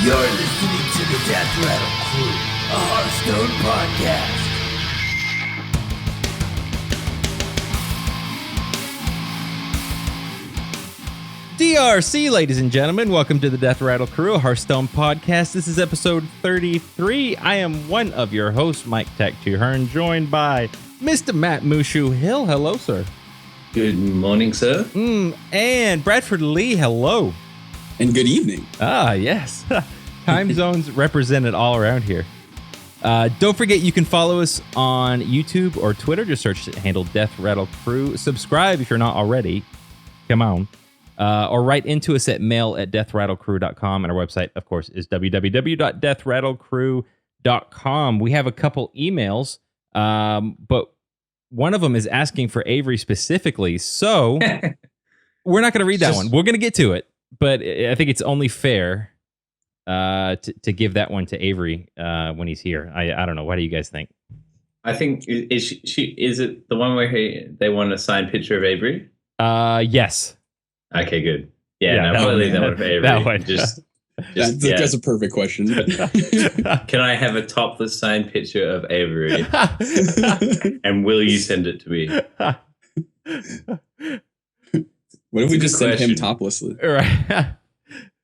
You're listening to the Death Rattle Crew, a Hearthstone podcast. DRC, ladies and gentlemen, welcome to the Death Rattle Crew, a Hearthstone podcast. This is episode 33. I am one of your hosts, Mike Tech2Hearn, joined by Mr. Matt Mushu Hill. Hello, sir. Good morning, sir. And Bradford Lee, hello. And good evening. Ah, yes. Time zones represented all around here. Don't forget you can follow us on YouTube or Twitter. Just search the handle Death Rattle Crew. Subscribe if you're not already. Come on. Or write into us at mail@deathrattlecrew.com. And our website, of course, is www.deathrattlecrew.com. We have a couple emails, but one of them is asking for Avery specifically. So we're not going to read that one. We're going to get to it. But I think it's only fair to give that one to Avery when he's here. I don't know. What do you guys think? I think, is it the one where they want a signed picture of Avery? Yes. Okay, good. Yeah, no, we'll leave that one for Avery. That one. That's a perfect question. Can I have a topless signed picture of Avery? And will you send it to me? What if we just send him toplessly? Right.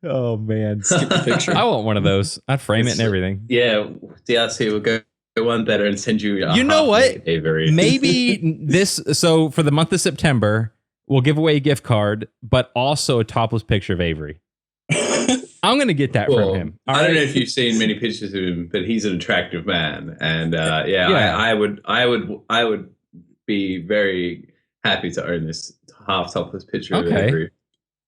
Oh, man. Skip the picture. I want one of those. I'd frame it and everything. Yeah, DRC will go one better and send you You know what? Avery. Maybe so for the month of September, we'll give away a gift card, but also a topless picture of Avery. I'm going to get that from him. I don't know if you've seen many pictures of him, but he's an attractive man. And I would be very happy to own this half topless picture of Avery.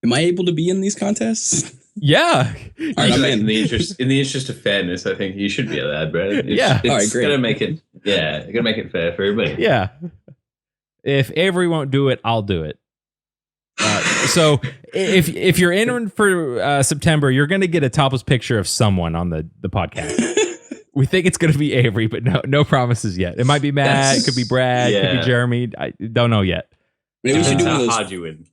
Am I able to be in these contests? Yeah. All right, I'm in. In the interest of fairness, I think you should be allowed, Brad. Yeah. It's All right, great. gonna make it. Yeah, gonna make it fair for everybody. Yeah. If Avery won't do it, I'll do it. So if you're in for September, you're going to get a topless picture of someone on the podcast. We think it's going to be Avery, but no promises yet. It might be Matt, it could be Brad, it could be Jeremy. I don't know yet. Maybe we should do one of those. Hard you win.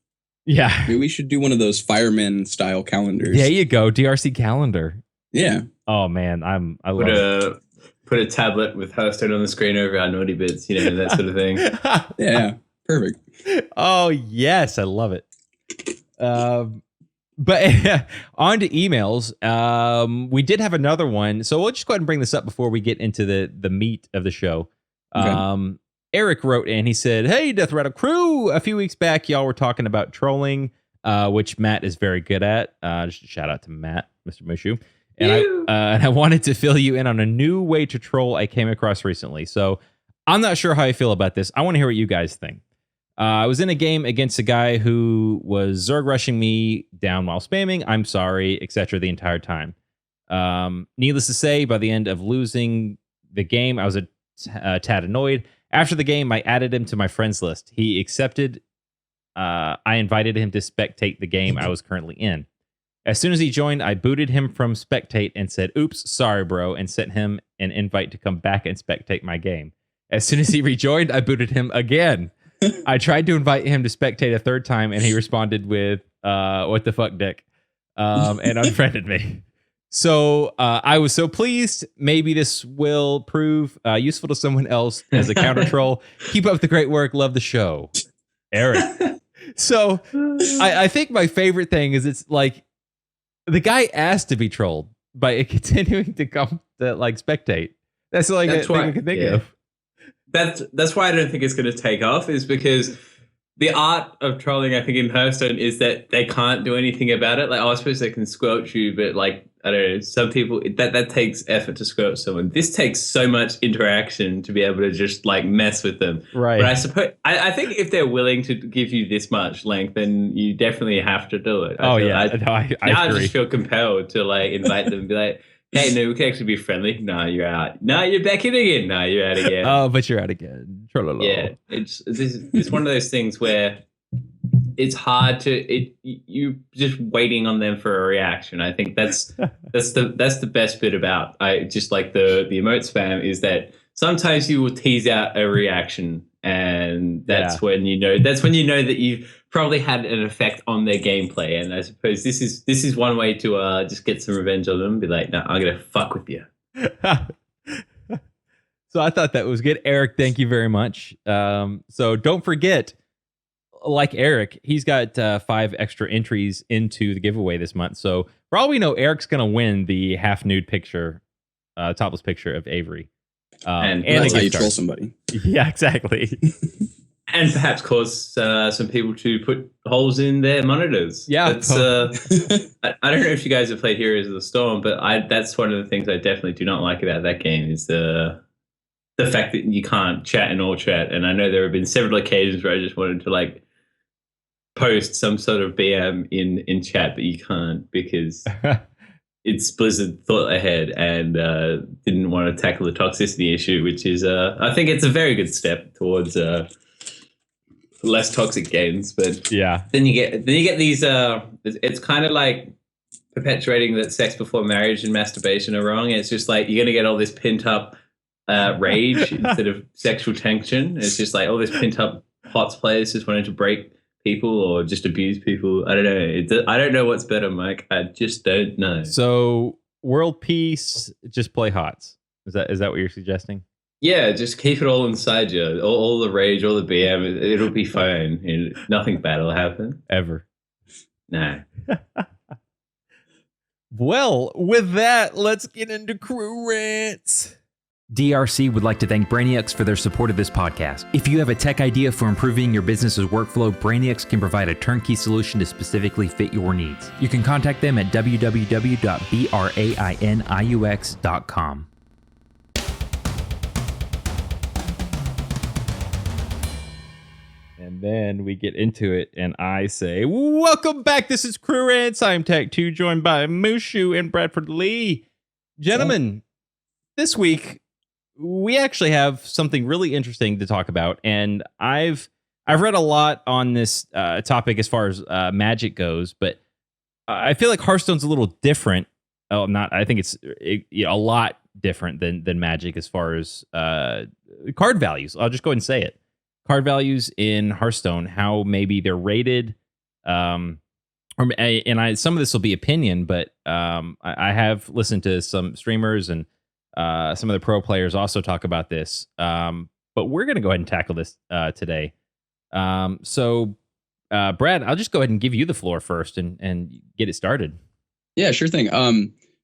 Yeah. Maybe we should do one of those fireman style calendars. There you go, DRC calendar. Yeah. Oh man, I love it. Put a tablet with Hearthstone on the screen over our naughty bits, that sort of thing. Yeah. Perfect. Oh yes, I love it. But on to emails. We did have another one, so we'll just go ahead and bring this up before we get into the meat of the show. Okay. Eric wrote in. He said, "Hey, Death Rattle Crew! A few weeks back, y'all were talking about trolling, which Matt is very good at. Just a shout out to Matt, Mr. Mushu. And I wanted to fill you in on a new way to troll I came across recently. So I'm not sure how I feel about this. I want to hear what you guys think. I was in a game against a guy who was Zerg rushing me down while spamming, I'm sorry, etc. the entire time. Needless to say, by the end of losing the game, I was a tad annoyed. After the game, I added him to my friends list. He accepted. I invited him to spectate the game I was currently in. As soon as he joined, I booted him from spectate and said, oops, sorry, bro, and sent him an invite to come back and spectate my game. As soon as he rejoined, I booted him again. I tried to invite him to spectate a third time, and he responded with, what the fuck, dick, and unfriended me. So I was so pleased. Maybe this will prove useful to someone else as a counter troll. Keep up the great work. Love the show. Eric. So I think my favorite thing is it's like the guy asked to be trolled by continuing to come to like spectate. That's like a thing I can think of. That's why I don't think it's going to take off, is because the art of trolling, I think, in Hearthstone is that they can't do anything about it. Like, I suppose they can squelch you, but like, I don't know, some people, that takes effort to squelch someone. This takes so much interaction to be able to just like mess with them. Right. But I suppose, I think if they're willing to give you this much length, then you definitely have to do it. I I agree. just feel compelled to like invite them and be like, hey, no, we can actually be friendly. No, you're out. No, you're back in again. No, you're out again. Oh, but you're out again. Trollolo. Yeah, it's one of those things where it's hard to you just waiting on them for a reaction. I think that's the best bit about I just like the emote spam is that sometimes you will tease out a reaction and and that's when you know that you've probably had an effect on their gameplay. And I suppose this is one way to just get some revenge on them and be like, no, I'm gonna fuck with you. So I thought that was good. Eric, thank you very much. So don't forget, like Eric, he's got 5 extra entries into the giveaway this month. So for all we know, Eric's going to win the half nude picture, topless picture of Avery. And that's how you troll somebody. Yeah, exactly. And perhaps cause some people to put holes in their monitors. Yeah. That's, I don't know if you guys have played Heroes of the Storm, but that's one of the things I definitely do not like about that game is the fact that you can't chat in all chat. And I know there have been several occasions where I just wanted to like post some sort of BM in chat, but you can't because it's Blizzard thought ahead and didn't want to tackle the toxicity issue, which is I think it's a very good step towards less toxic games. But yeah, then you get these it's kind of like perpetuating that sex before marriage and masturbation are wrong. It's just like you're gonna get all this pent up rage instead of sexual tension. It's just like all this pent up HOTS players just wanting to break people or just abuse people. I don't know. I don't know what's better, Mike. I just don't know. So world peace, just play HOTS. Is that what you're suggesting? Yeah, just keep it all inside you. All the rage, all the BM. It'll be fine. Nothing bad will happen. Ever. No. Well, with that, let's get into crew rants. DRC would like to thank Brainiacs for their support of this podcast. If you have a tech idea for improving your business's workflow, Brainiacs can provide a turnkey solution to specifically fit your needs. You can contact them at www.brainiux.com. And then we get into it, and I say, welcome back. This is Crew Rants. I'm Tech2, joined by Mushu and Bradford Lee. Gentlemen, this week, we actually have something really interesting to talk about, and I've read a lot on this topic as far as Magic goes, but I feel like Hearthstone's a little different. I think it's a lot different than Magic as far as card values. I'll just go ahead and say it. Card values in Hearthstone, how maybe they're rated, some of this will be opinion, but I have listened to some streamers and some of the pro players also talk about this, but we're going to go ahead and tackle this today. So, Brad, I'll just go ahead and give you the floor first and get it started. Yeah, sure thing.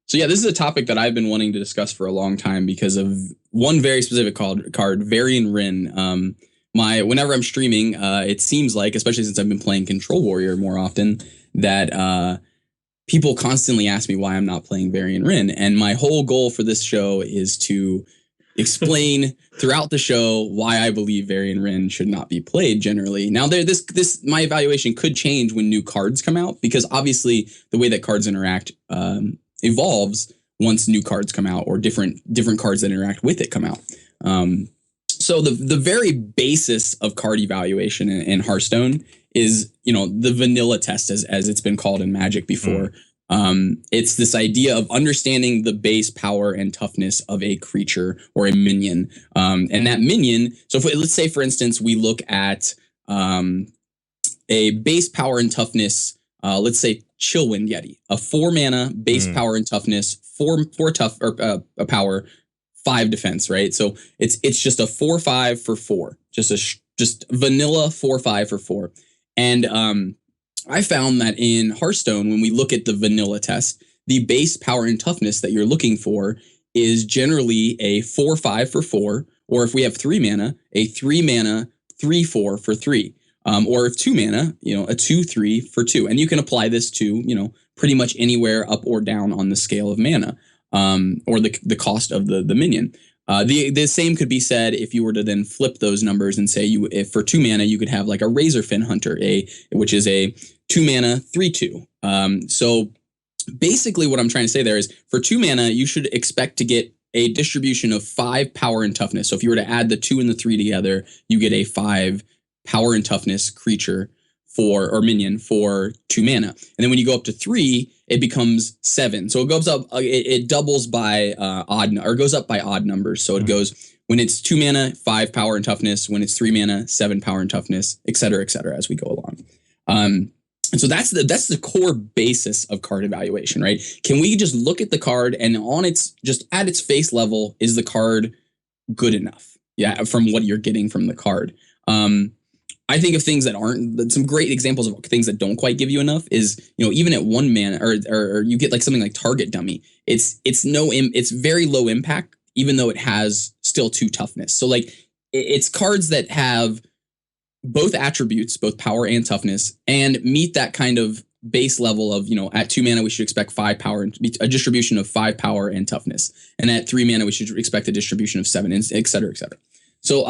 So yeah, this is a topic that I've been wanting to discuss for a long time because of one very specific card, Varian Wrynn. Whenever I'm streaming, it seems like, especially since I've been playing Control Warrior more often, that people constantly ask me why I'm not playing Varian Wrynn. And my whole goal for this show is to explain throughout the show why I believe Varian Wrynn should not be played generally. Now, my evaluation could change when new cards come out, because obviously the way that cards interact evolves once new cards come out or different cards that interact with it come out. So the very basis of card evaluation in Hearthstone is, the vanilla test as it's been called in Magic before. It's this idea of understanding the base power and toughness of a creature or a minion. And that minion, so let's say, for instance, we look at a base power and toughness, let's say Chillwind Yeti, a 4-mana base power and toughness, 4 tough or power, 5 defense, right? So it's just a 4/5 for 4, just vanilla 4/5 for 4. And I found that in Hearthstone, when we look at the vanilla test, the base power and toughness that you're looking for is generally a 4/5 for 4, or if we have 3 mana, a 3 mana 3/4 for 3, or if 2 mana, a 2/3 for 2. And you can apply this to pretty much anywhere up or down on the scale of mana. Or the cost of the minion. The same could be said if you were to then flip those numbers and say if for 2 mana you could have like a Razorfin Hunter, which is a 2 mana 3/2. So basically what I'm trying to say there is for 2 mana you should expect to get a distribution of 5 power and toughness. So if you were to add the 2 and the 3 together, you get a 5 power and toughness creature minion for 2 mana. And then when you go up to 3, it becomes 7. So it goes up, it doubles by goes up by odd numbers. So it goes When it's 2 mana, 5 power and toughness. When it's 3 mana, 7 power and toughness, et cetera, as we go along. And so that's the core basis of card evaluation, right? Can we just look at the card and just at its face level, is the card good enough? Yeah, from what you're getting from the card. I think of things that aren't, some great examples of things that don't quite give you enough is, even at 1 mana or you get like something like Target Dummy. It's very low impact, even though it has still 2 toughness. So like it's cards that have both attributes, both power and toughness, and meet that kind of base level of, at 2 mana, we should expect 5 power, a distribution of 5 power and toughness. And at 3 mana, we should expect a distribution of 7, et cetera, et cetera. So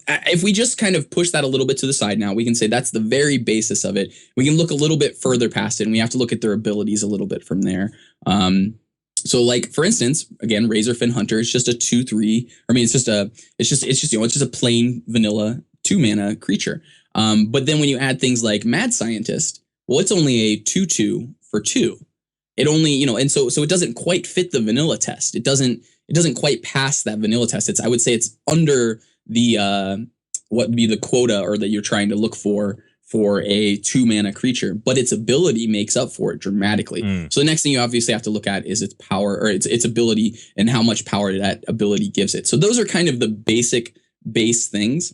if we just kind of push that a little bit to the side now, we can say that's the very basis of it. We can look a little bit further past it, and we have to look at their abilities a little bit from there. So like, for instance, again, Razorfin Hunter, it's just a 2/3. I mean, it's just a plain vanilla 2 mana creature. But then when you add things like Mad Scientist, well, it's only a 2/2 for 2. It only, and so it doesn't quite fit the vanilla test. It doesn't quite pass that vanilla test. I would say it's under the what would be the quota or that you're trying to look for a 2 mana creature, but its ability makes up for it dramatically. So the next thing you obviously have to look at is its power or its ability and how much power that ability gives it. So those are kind of the base things.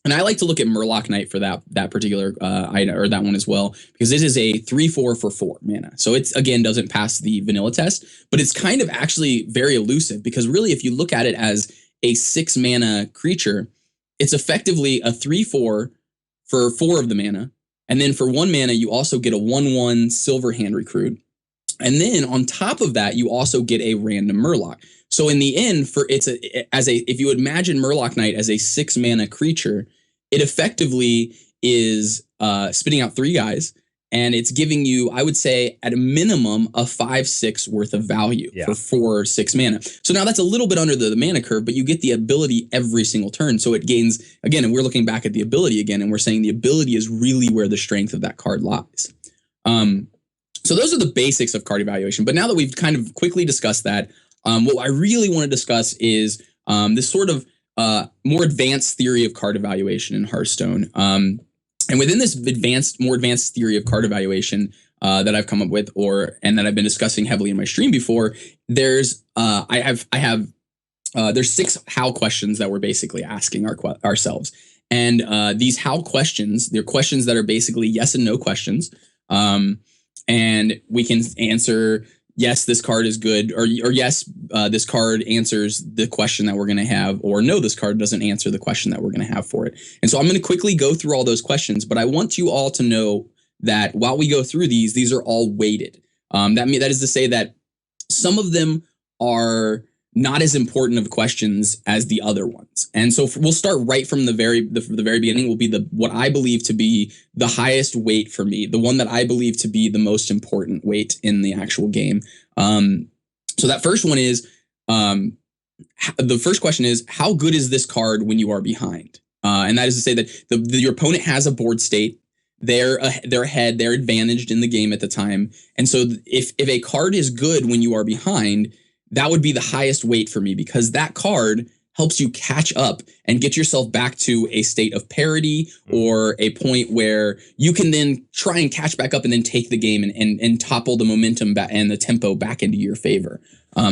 And I like to look at Murloc Knight for that particular item or that one as well, because it is a 3/4 for 4 mana. So it's, again, doesn't pass the vanilla test, but it's kind of actually very elusive, because really if you look at it as a 6 mana creature, it's effectively a 3/4 for 4 of the mana. And then for 1 mana, you also get a 1/1 Silver Hand Recruit. And then on top of that, you also get a random Murloc. So in the end, if you imagine Murloc Knight as a 6 mana creature, it effectively is spitting out 3 guys, and it's giving you, I would say, at a minimum, a 5/6 worth of value for 4 or 6 mana. So now that's a little bit under the mana curve, but you get the ability every single turn. So it gains, again, and we're looking back at the ability again, and we're saying the ability is really where the strength of that card lies. So those are the basics of card evaluation. But now that we've kind of quickly discussed that, what I really want to discuss is this sort of more advanced theory of card evaluation in Hearthstone. And within this more advanced theory of card evaluation that I've come up with, and that I've been discussing heavily in my stream before, there's 6 how questions that we're basically asking ourselves. And these how questions, they're questions that are basically yes and no questions. And we can answer yes, this card is good, or yes, this card answers the question that we're going to have, or no, this card doesn't answer the question that we're going to have for it. And so I'm going to quickly go through all those questions, but I want you all to know that while we go through these are all weighted. That is to say that some of them are not as important of questions as the other ones. And so we'll start right from the very beginning. Will be what I believe to be the highest weight for me, the one that I believe to be the most important weight in the actual game. So that first one is, the first question is, how good is this card when you are behind? And that is to say that your opponent has a board state. They're ahead, they're advantaged in the game at the time. And so if a card is good when you are behind, that would be the highest weight for me, because that card helps you catch up and get yourself back to a state of parity, or a point where you can then try and catch back up and then take the game and topple the momentum and the tempo back into your favor.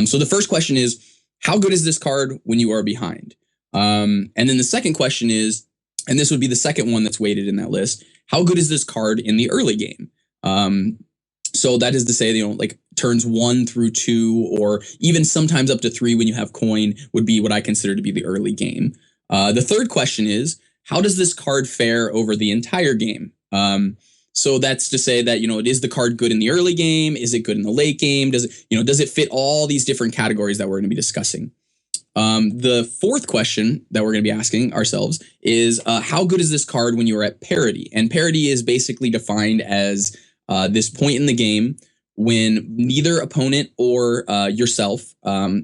So the first question is, how good is this card when you are behind? And then the second question is, and this would be the second one that's weighted in that list, how good is this card in the early game? So that is to say, like turns 1 through 2, or even sometimes up to 3 when you have coin, would be what I consider to be the early game. The third question is, how does this card fare over the entire game? So that's to say that, is the card good in the early game? Is it good in the late game? Does it fit all these different categories that we're going to be discussing? The fourth question that we're going to be asking ourselves is, how good is this card when you are at parity? And parity is basically defined as this point in the game when neither opponent or yourself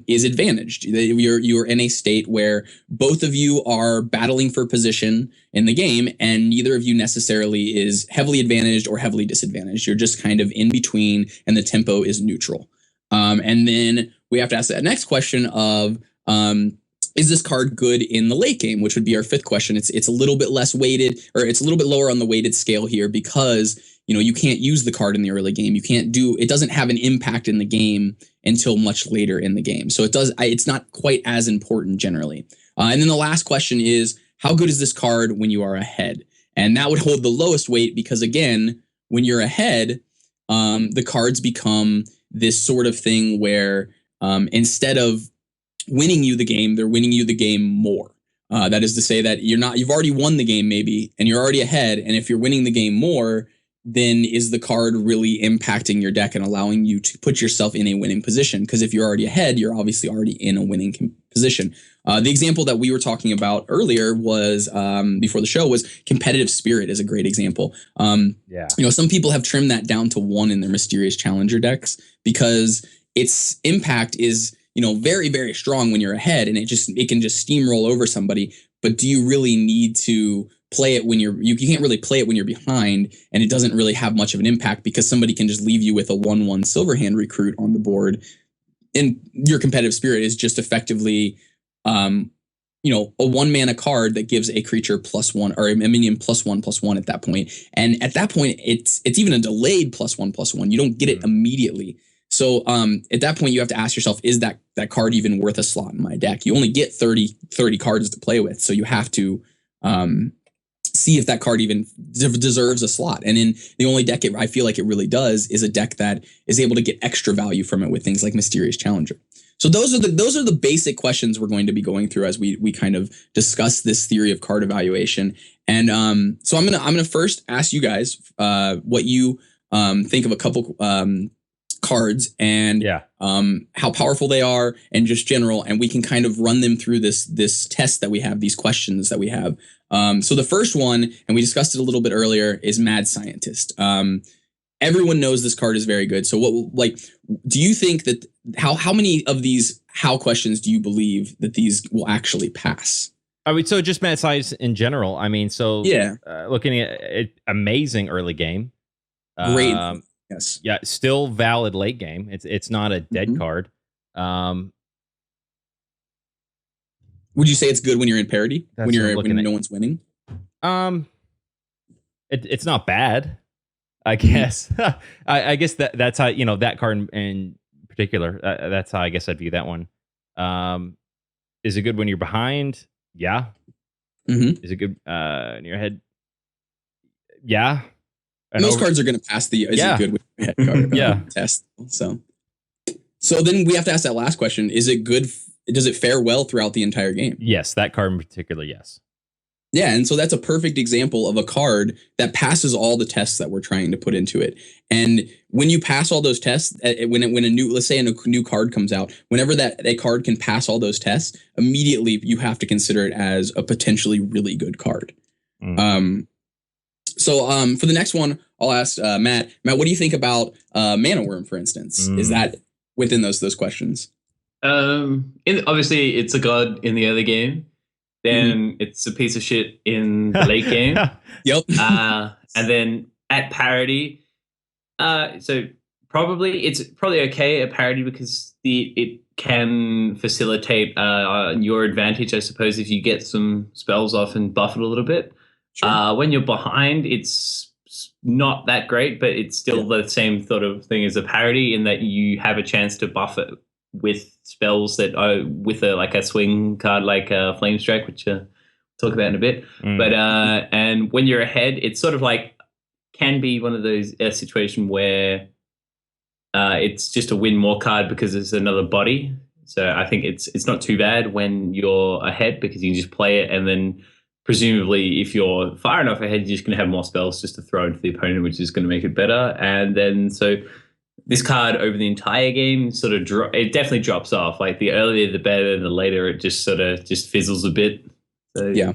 is advantaged. You're in a state where both of you are battling for position in the game, and neither of you necessarily is heavily advantaged or heavily disadvantaged. You're just kind of in between, and the tempo is neutral. And then we have to ask that next question of, is this card good in the late game, which would be our fifth question. It's a little bit less weighted, or it's a little bit lower on the weighted scale here because, you can't use the card in the early game. It doesn't have an impact in the game until much later in the game. So it's not quite as important generally. And then the last question is, how good is this card when you are ahead? And that would hold the lowest weight because, again, when you're ahead, the cards become this sort of thing where instead of winning you the game, they're winning you the game more. That is to say that you've already won the game maybe, and you're already ahead. And if you're winning the game more, then is the card really impacting your deck and allowing you to put yourself in a winning position? Because if you're already ahead, you're obviously already in a winning position. The example that we were talking about earlier was before the show was competitive spirit is a great example. Some people have trimmed that down to 1 in their mysterious challenger decks because its impact is very, very strong when you're ahead, and it can just steamroll over somebody. But do you really need to play it when you can't really play it when you're behind, and it doesn't really have much of an impact because somebody can just leave you with a 1/1 Silverhand recruit on the board, and your competitive spirit is just effectively a 1-mana card that gives a creature +1 or a minion +1/+1 at that point. And at that point, it's even a delayed +1/+1. You don't get it immediately. So at that point, you have to ask yourself, is that card even worth a slot in my deck? You only get 30 cards to play with. So you have to see if that card even deserves a slot. And in the only deck I feel like it really does is a deck that is able to get extra value from it with things like Mysterious Challenger. So those are the basic questions we're going to be going through as we kind of discuss this theory of card evaluation. And so I'm gonna first ask you guys what you think of a couple cards and how powerful they are and just general, and we can kind of run them through this test that we have, these questions that we have. So the first one, and we discussed it a little bit earlier, is Mad Scientist. Everyone knows this card is very good. So do you think that how many of these how questions do you believe that these will actually pass? I mean, so just Mad Science in general. I mean, looking at it, amazing early game. Great. Yes. Yeah, still valid late game. It's not a dead card. Would you say it's good when you're in parity? When no one's winning? It's not bad, I guess. I guess that's how that card in particular. That's how I guess I'd view that one. Is it good when you're behind? Yeah. Is it good in your head? Yeah. Most cards are going to pass the good with head card test. So then we have to ask that last question: is it good? Does it fare well throughout the entire game? Yes, that card in particular, yes. Yeah, and so that's a perfect example of a card that passes all the tests that we're trying to put into it. And when you pass all those tests, when a new card comes out, whenever a card can pass all those tests, immediately you have to consider it as a potentially really good card. So for the next one, I'll ask Matt. Matt, what do you think about Mana Worm, for instance? Is that within those questions? Obviously, it's a god in the early game. Then it's a piece of shit in the late game. Yep. And then at parity, so it's probably okay at parity because it can facilitate your advantage, I suppose, if you get some spells off and buff it a little bit. Sure. When you're behind, it's not that great, but it's still the same sort of thing as a parity in that you have a chance to buff it with spells that are with a swing card like Flame Strike, which we'll talk about in a bit. But and when you're ahead, it's sort of can be one of those situation where it's just a win more card because there's another body. So I think it's not too bad when you're ahead because you can just play it, and then presumably if you're far enough ahead, you're just going to have more spells just to throw into the opponent, which is going to make it better. And then so this card over the entire game sort of it definitely drops off. Like the earlier the better, and the later it just sort of just fizzles a bit. So, yeah.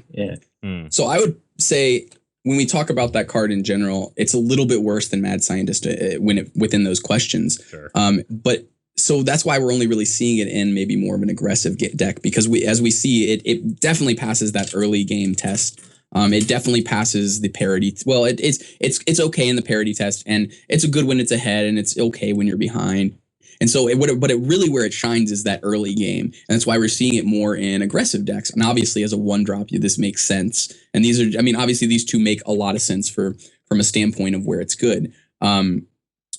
So I would say when we talk about that card in general, it's a little bit worse than Mad Scientist within those questions. Sure. But so that's why we're only really seeing it in maybe more of an aggressive deck, because as we see it definitely passes that early game test. It definitely passes the parity. Well, it's okay in the parity test, and it's a good when it's ahead, and it's okay when you're behind. And so but it really where it shines is that early game. And that's why we're seeing it more in aggressive decks. And obviously as a 1-drop, this makes sense. And these are, I mean, obviously these two make a lot of sense from a standpoint of where it's good.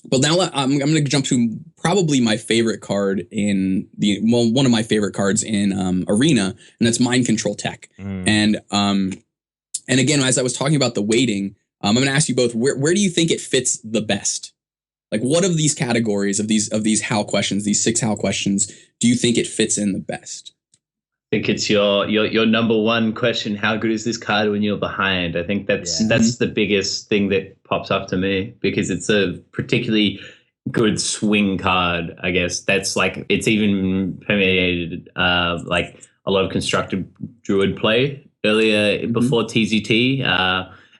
But now I'm going to jump to probably my favorite card one of my favorite cards in Arena, and that's Mind Control Tech. And again, as I was talking about the weighting, I'm going to ask you both, where do you think it fits the best? Like, what of these categories of these how questions, these 6 how questions, do you think it fits in the best? I think it's your number one question. How good is this card when you're behind? I think that's the biggest thing that pops up to me, because it's a particularly good swing card. I guess that's like, it's even permeated like a lot of constructed Druid play earlier before TZT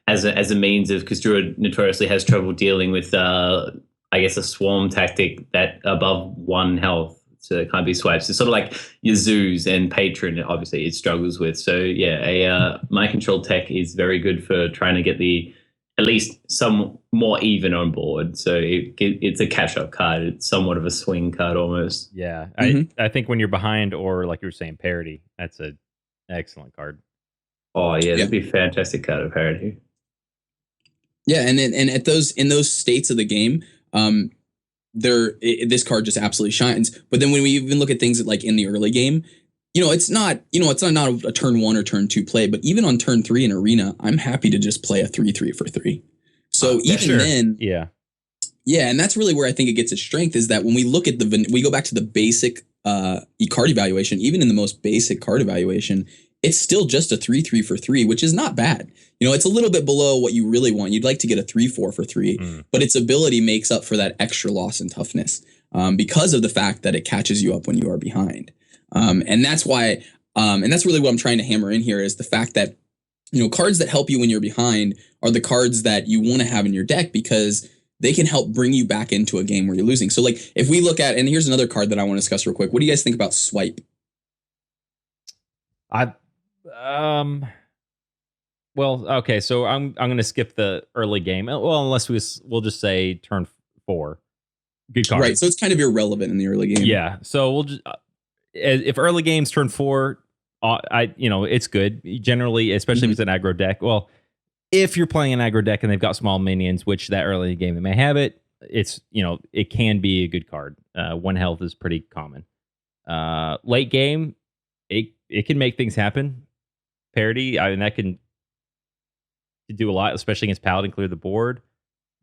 as a means of, because Druid notoriously has trouble dealing with I guess a swarm tactic that above 1 health. So it can't be swipes. It's sort of like your Zoos and Patron, obviously, it struggles with. So, yeah, Mind Control Tech is very good for trying to get at least some more even on board. So it's a catch-up card. It's somewhat of a swing card almost. Yeah. I think when you're behind, or like you were saying, parity, that's an excellent card. Oh, yeah, that'd be a fantastic card of parity. Yeah, and at in those states of the game, this card just absolutely shines. But then when we even look at things like in the early game, it's not a turn 1 or turn 2 play, but even on turn 3 in Arena, I'm happy to just play a 3/3 for 3. So then, and that's really where I think it gets its strength, is that when we look at we go back to the basic card evaluation, even in the most basic card evaluation, it's still just a 3/3 for 3, which is not bad. It's a little bit below what you really want. You'd like to get a 3/4 for 3, but its ability makes up for that extra loss in toughness because of the fact that it catches you up when you are behind. And that's why, and that's really what I'm trying to hammer in here, is the fact that, cards that help you when you're behind are the cards that you want to have in your deck, because they can help bring you back into a game where you're losing. So like if we look at, and here's another card that I want to discuss real quick. What do you guys think about Swipe? Well, okay, so I'm going to skip the early game. Well, unless we'll just say turn 4. Good card. Right, so it's kind of irrelevant in the early game. Yeah, so we'll just if early games turn 4, it's good generally, especially if it's an aggro deck. Well, if you're playing an aggro deck and they've got small minions, which that early game they may have it, it's it can be a good card. 1 health is pretty common. Late game, it can make things happen. Parity, I mean, that can do a lot, especially against Paladin, clear the board.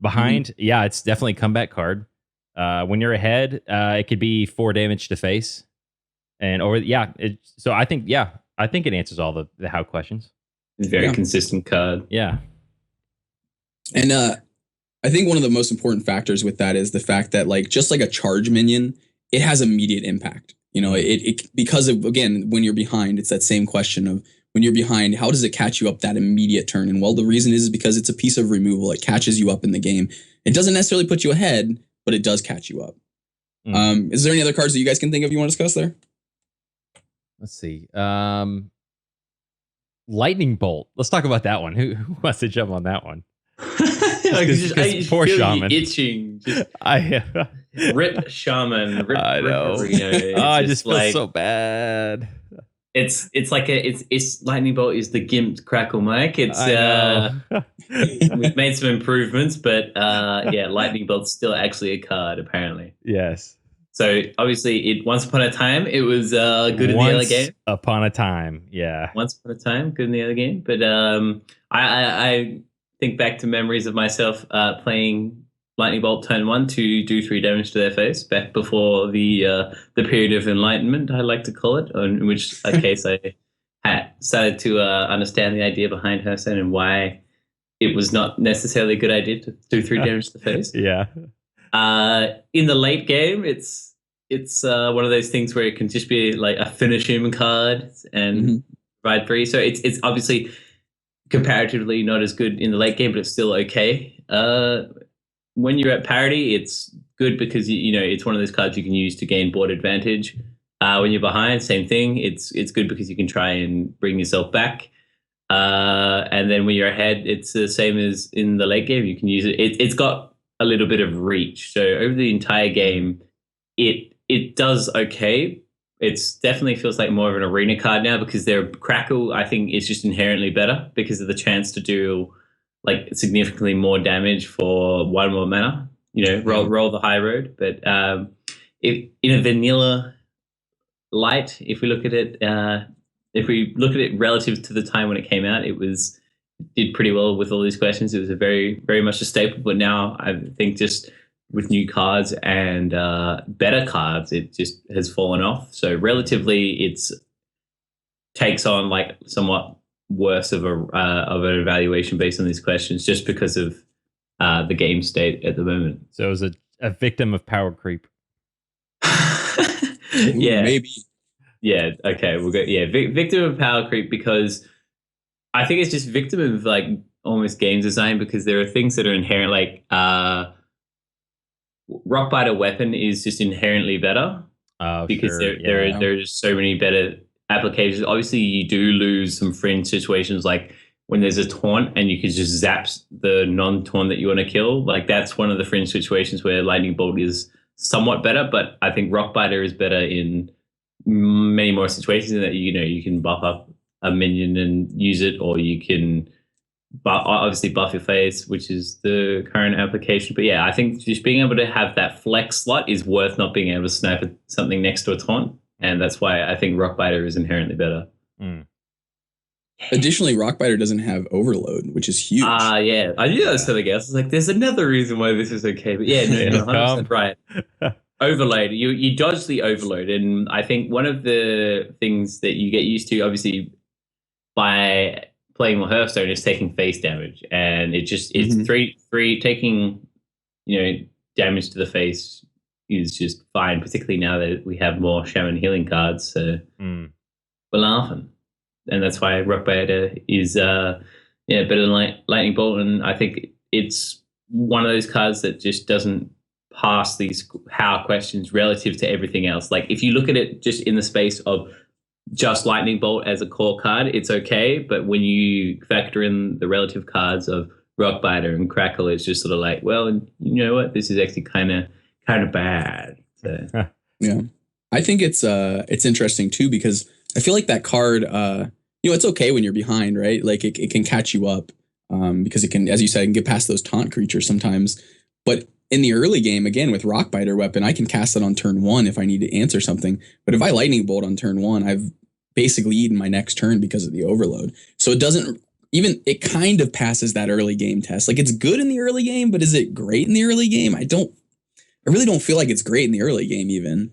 Behind, it's definitely a comeback card. When you're ahead, it could be 4 damage to face. And so I think it answers all the how questions. It's a very consistent card. Yeah. And I think one of the most important factors with that is the fact that, like, just like a charge minion, it has immediate impact. It because of, again, when you're behind, it's that same question of, when you're behind, how does it catch you up that immediate turn? And well, the reason is because it's a piece of removal. It catches you up in the game. It doesn't necessarily put you ahead, but it does catch you up. Is there any other cards that you guys can think of you want to discuss there? Let's see. Lightning Bolt. Let's talk about that one. Who wants to jump on that one? Poor Shaman. Itching. Rip Shaman. I know. I just feel so bad. It's Lightning Bolt is the gimped Crackle Mike. It's we've made some improvements, but Lightning Bolt's still actually a card apparently. Yes. So obviously, once upon a time it was good in the early game. Once upon a time, yeah. Once upon a time, good in the early game. But I think back to memories of myself playing Lightning Bolt turn 1 to do 3 damage to their face back before the period of enlightenment, I like to call it, in which case I had started to understand the idea behind Hearthstone and why it was not necessarily a good idea to do 3 damage to the face. Yeah. In the late game, it's one of those things where it can just be like a finish him card and provide 3. So it's obviously comparatively not as good in the late game, but it's still okay. When you're at parity, it's good because it's one of those cards you can use to gain board advantage. When you're behind, same thing. It's good because you can try and bring yourself back. And then when you're ahead, it's the same as in the late game. You can use it. It's got a little bit of reach. So over the entire game, it does okay. It's definitely feels like more of an arena card now because their Crackle, I think, is just inherently better because of the chance to do like significantly more damage for one more mana. Roll the high road. But if in a vanilla light, if we look at it relative to the time when it came out, did pretty well with all these questions. It was a very, very much a staple. But now I think just with new cards and better cards, it just has fallen off. So relatively, it's takes on like somewhat worse of an evaluation based on these questions, just because of the game state at the moment. So it was a victim of power creep. Yeah, maybe. Yeah. Okay. We'll go. Yeah, victim of power creep, because I think it's just victim of like almost game design, because there are things that are inherent, like Rockbiter weapon is just inherently better because sure, there are just so many better applications. Obviously, you do lose some fringe situations, like when there's a taunt and you can just zap the non-taunt that you want to kill. Like that's one of the fringe situations where Lightning Bolt is somewhat better, but I think Rockbiter is better in many more situations in that you can buff up a minion and use it, or you can obviously buff your face, which is the current application. But yeah, I think just being able to have that flex slot is worth not being able to snipe at something next to a taunt, and that's why I think Rockbiter is inherently better. Additionally, Rockbiter doesn't have overload, which is huge. Yeah, I knew that was something else. I was like, there's another reason why this is okay, but yeah, no, you're 100% right. Overload, you dodge the overload, and I think one of the things that you get used to, obviously, by playing more Hearthstone, is taking face damage, and it's three taking damage to the face is just fine, particularly now that we have more Shaman healing cards. So we're laughing, and that's why Rockbiter is better than Lightning Bolt, and I think it's one of those cards that just doesn't pass these how questions relative to everything else. Like if you look at it just in the space of just Lightning Bolt as a core card, it's okay. But when you factor in the relative cards of Rockbiter and Crackle, it's just sort of like, well, you know what? This is actually kind of bad. So. Yeah, I think it's interesting too, because I feel like that card, it's okay when you're behind, right? Like it can catch you up because it can, as you said, it can get past those taunt creatures sometimes. But in the early game, again, with Rockbiter weapon, I can cast it on turn 1 if I need to answer something. But if I Lightning Bolt on turn 1, I've basically eaten my next turn because of the overload. So it kind of passes that early game test. Like it's good in the early game, but is it great in the early game? I really don't feel like it's great in the early game even.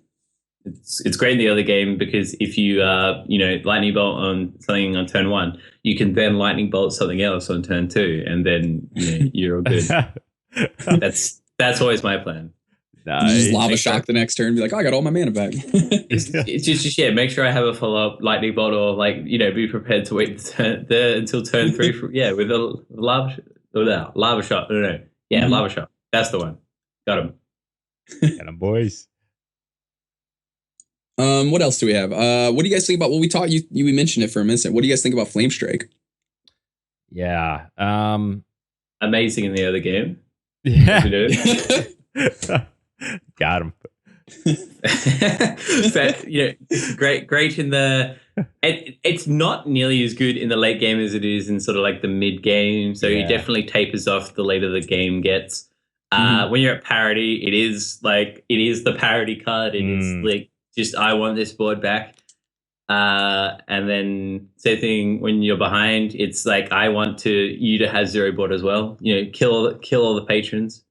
It's great in the early game because if you Lightning Bolt on something on turn 1, you can then Lightning Bolt something else on turn 2, and then you're all good. That's always my plan. Nice. You just lava shock the next turn and be like, oh, I got all my mana back. it's just make sure I have a follow-up Lightning Bolt, or be prepared to wait until turn 3 with a lava shot. No. Yeah, lava shot. That's the one. Got him. Got him, boys. What else do we have? What do you guys think about? Well, we mentioned it for a minute. What do you guys think about Flame Strike? Yeah. Amazing in the other game. Yeah. Got him. But great in the. It's not nearly as good in the late game as it is in sort of like the mid game. So it definitely tapers off the later the game gets. When you're at parity, it is the parity card, and it's like just I want this board back. And then same thing when you're behind, it's like I want you to have 0 board as well. Kill all the patrons.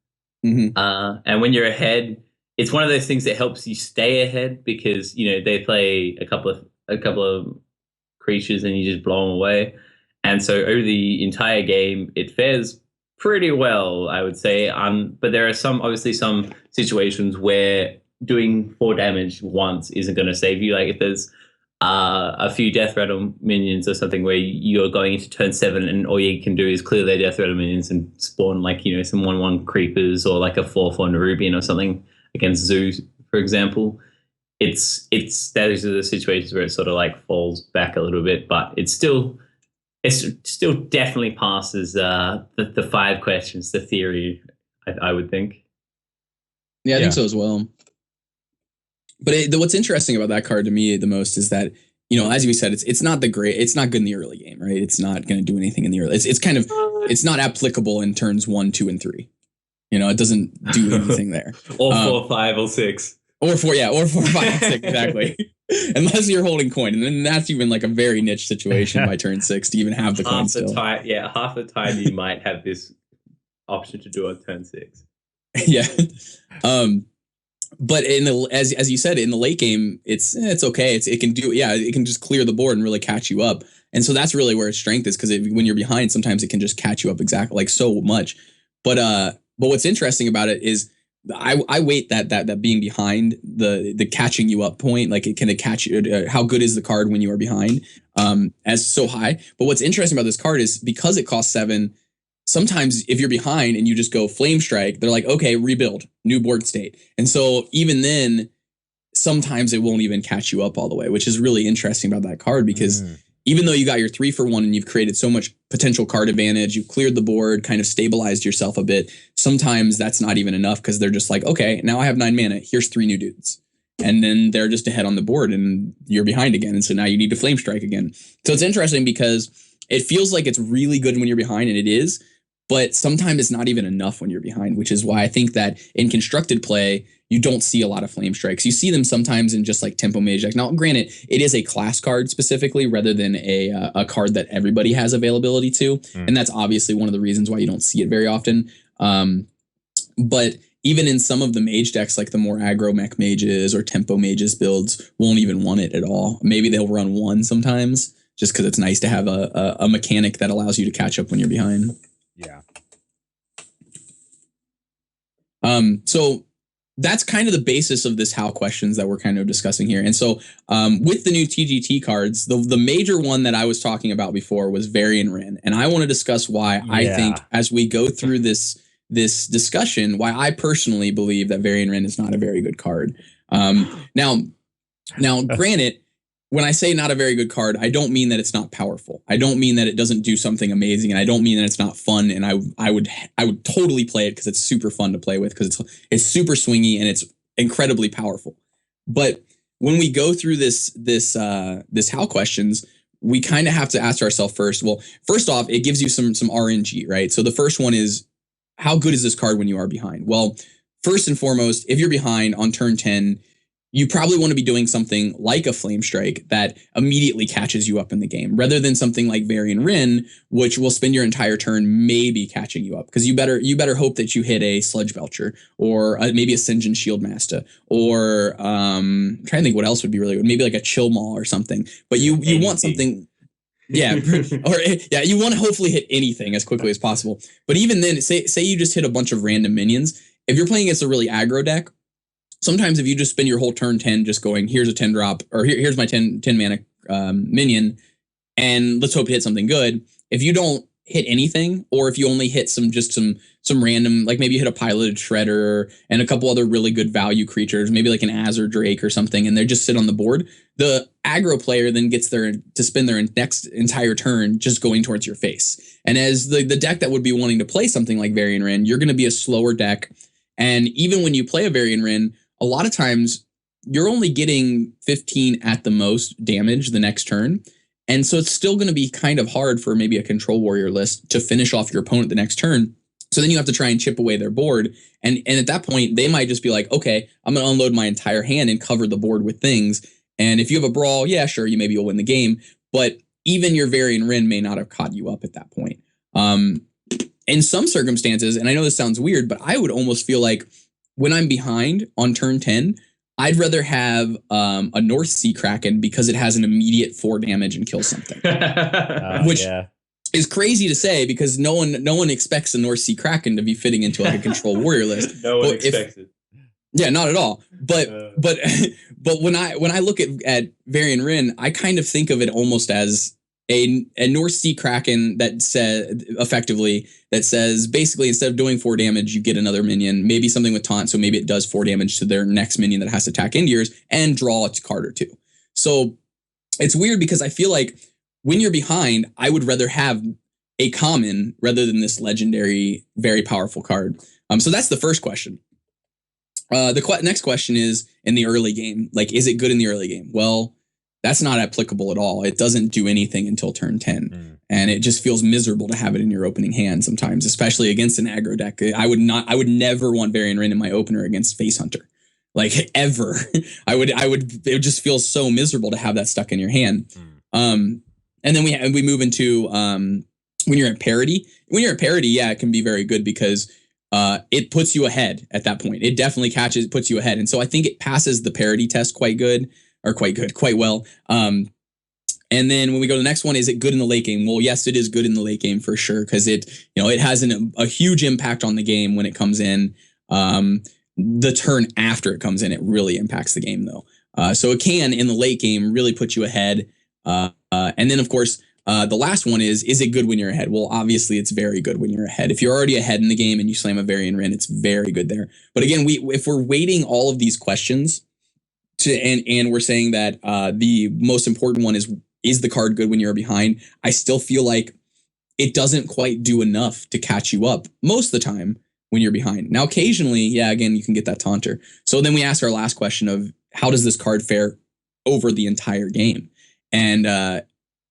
And when you're ahead, it's one of those things that helps you stay ahead because they play a couple of creatures and you just blow them away. And so over the entire game, it fares pretty well, I would say. But there are some situations where doing 4 damage once isn't going to save you. Like if there's a few Death Rattle minions or something where you're going into turn 7 and all you can do is clear their Death Rattle minions and spawn some 1/1 creepers or like a 4/4 Nerubian or something against Zoo, for example. Those are the situations where it sort of like falls back a little bit, but it still definitely passes the 5 questions, the theory, I would think. Yeah, I think so as well. But what's interesting about that card to me the most is that, you know, as we said, it's not it's not good in the early game, right? It's not going to do anything in the early. It's kind of, it's not applicable in turns 1, 2, and 3. You know, it doesn't do anything there. Or 4, 5, or 6. Or 4, 5, 6, exactly. Unless you're holding coin, and then that's even like a very niche situation by turn 6 to even have the coin still. Half the time you might have this option to do on turn 6. Yeah. But in the as you said, in the late game, it's okay. It can just clear the board and really catch you up. And so that's really where its strength is, because when you're behind, sometimes it can just catch you up exactly like so much. But what's interesting about it is I weight that being behind, the catching you up point, like it can catch you. How good is the card when you are behind? As so high. But what's interesting about this card is because it costs 7. Sometimes if you're behind and you just go Flame Strike, they're like, okay, rebuild, new board state. And so even then, sometimes it won't even catch you up all the way, which is really interesting about that card, because even though you got your 3-for-1 and you've created so much potential card advantage, you've cleared the board, kind of stabilized yourself a bit, sometimes that's not even enough, because they're just like, okay, now I have 9 mana, here's 3 new dudes. And then they're just ahead on the board and you're behind again. And so now you need to Flame Strike again. So it's interesting because it feels like it's really good when you're behind, and it is. But sometimes it's not even enough when you're behind, which is why I think that in constructed play, you don't see a lot of Flame Strikes. You see them sometimes in just like Tempo Mage decks. Now, granted, it is a class card specifically rather than a card that everybody has availability to. And that's obviously one of the reasons why you don't see it very often. But even in some of the mage decks, like the more aggro mech mages or Tempo Mages builds, won't even want it at all. Maybe they'll run 1 sometimes, just because it's nice to have a mechanic that allows you to catch up when you're behind. Yeah. So that's kind of the basis of this how questions that we're kind of discussing here. And so with the new TGT cards, the major one that I was talking about before was Varian Wrenn. And I want to discuss why I think, as we go through this discussion, why I personally believe that Varian Wrenn is not a very good card. Now, granted, when I say not a very good card, I don't mean that it's not powerful. I don't mean that it doesn't do something amazing, and I don't mean that it's not fun. And I would totally play it because it's super fun to play with, because it's super swingy and it's incredibly powerful. But when we go through this how questions, we kind of have to ask ourselves first. Well, first off, it gives you some RNG, right? So the first one is, how good is this card when you are behind? Well, first and foremost, if you're behind on turn 10. You probably want to be doing something like a Flame Strike that immediately catches you up in the game, rather than something like Varian Wrenn, which will spend your entire turn maybe catching you up. Because you better hope that you hit a Sludge Belcher, or maybe a Sinjin Shield Master, or I'm trying to think what else would be really good. Maybe like a Chill Maul or something. But you want something. Yeah, you want to hopefully hit anything as quickly as possible. But even then, say you just hit a bunch of random minions. If you're playing against a really aggro deck, sometimes if you just spend your whole turn 10 just going, here's a 10 drop, or here's my 10 mana minion, and let's hope to hit something good. If you don't hit anything, or if you only hit some random, like maybe you hit a Piloted Shredder and a couple other really good value creatures, maybe like an Azure Drake or something, and they just sit on the board, the aggro player then gets to spend their next entire turn just going towards your face. And as the deck that would be wanting to play something like Varian Wrenn, you're going to be a slower deck. And even when you play a Varian Wrenn, a lot of times you're only getting 15 at the most damage the next turn. And so it's still going to be kind of hard for maybe a Control Warrior list to finish off your opponent the next turn. So then you have to try and chip away their board. And at that point, they might just be like, okay, I'm going to unload my entire hand and cover the board with things. And if you have a Brawl, yeah, sure, maybe you'll win the game. But even your Varian Wrenn may not have caught you up at that point. In some circumstances, and I know this sounds weird, but I would almost feel like when I'm behind on turn 10, I'd rather have a North Sea Kraken because it has an immediate 4 damage and kills something. Which is crazy to say, because no one expects a North Sea Kraken to be fitting into like a Control Warrior list. No one expects it. Yeah, not at all. But when I look at Varian Wrenn, I kind of think of it almost as a North Sea Kraken that says basically, instead of doing 4 damage, you get another minion, maybe something with taunt, so maybe it does 4 damage to their next minion that has to attack into yours, and draw a card or 2. So it's weird, because I feel like when you're behind, I would rather have a common rather than this legendary, very powerful card. So that's the first question. Next question is in the early game. Like, is it good in the early game? Well, that's not applicable at all. It doesn't do anything until turn 10. And it just feels miserable to have it in your opening hand sometimes, especially against an aggro deck. I would never want Varian Rin in my opener against Face Hunter. Like, ever. it would just feel so miserable to have that stuck in your hand. And then we move into when you're at parity. When you're at parity, yeah, it can be very good because it puts you ahead at that point. It definitely puts you ahead. And so I think it passes the parity test quite well. And then when we go to the next one, is it good in the late game? Well, yes, it is good in the late game for sure, because it has a huge impact on the game when it comes in. The turn after it comes in, it really impacts the game though. So it can in the late game really put you ahead. And then of course, the last one is it good when you're ahead? Well, obviously it's very good when you're ahead. If you're already ahead in the game and you slam a Varian Rin, it's very good there. But again, if we're weighting all of these questions and we're saying that the most important one is the card good when you're behind, I still feel like it doesn't quite do enough to catch you up most of the time when you're behind. Now, occasionally, yeah, again, you can get that taunter. So then we ask our last question of how does this card fare over the entire game? And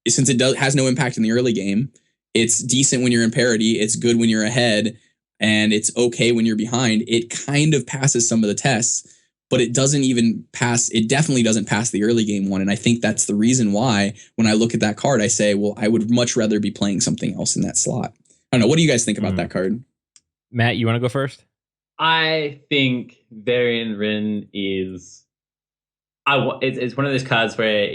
since it has no impact in the early game, it's decent when you're in parity, it's good when you're ahead, and it's okay when you're behind. It kind of passes some of the tests, but it definitely doesn't pass the early game one. And I think that's the reason why when I look at that card, I say, well, I would much rather be playing something else in that slot. I don't know. What do you guys think about that card? Matt, you want to go first? I think Varian Rin is... it's one of those cards where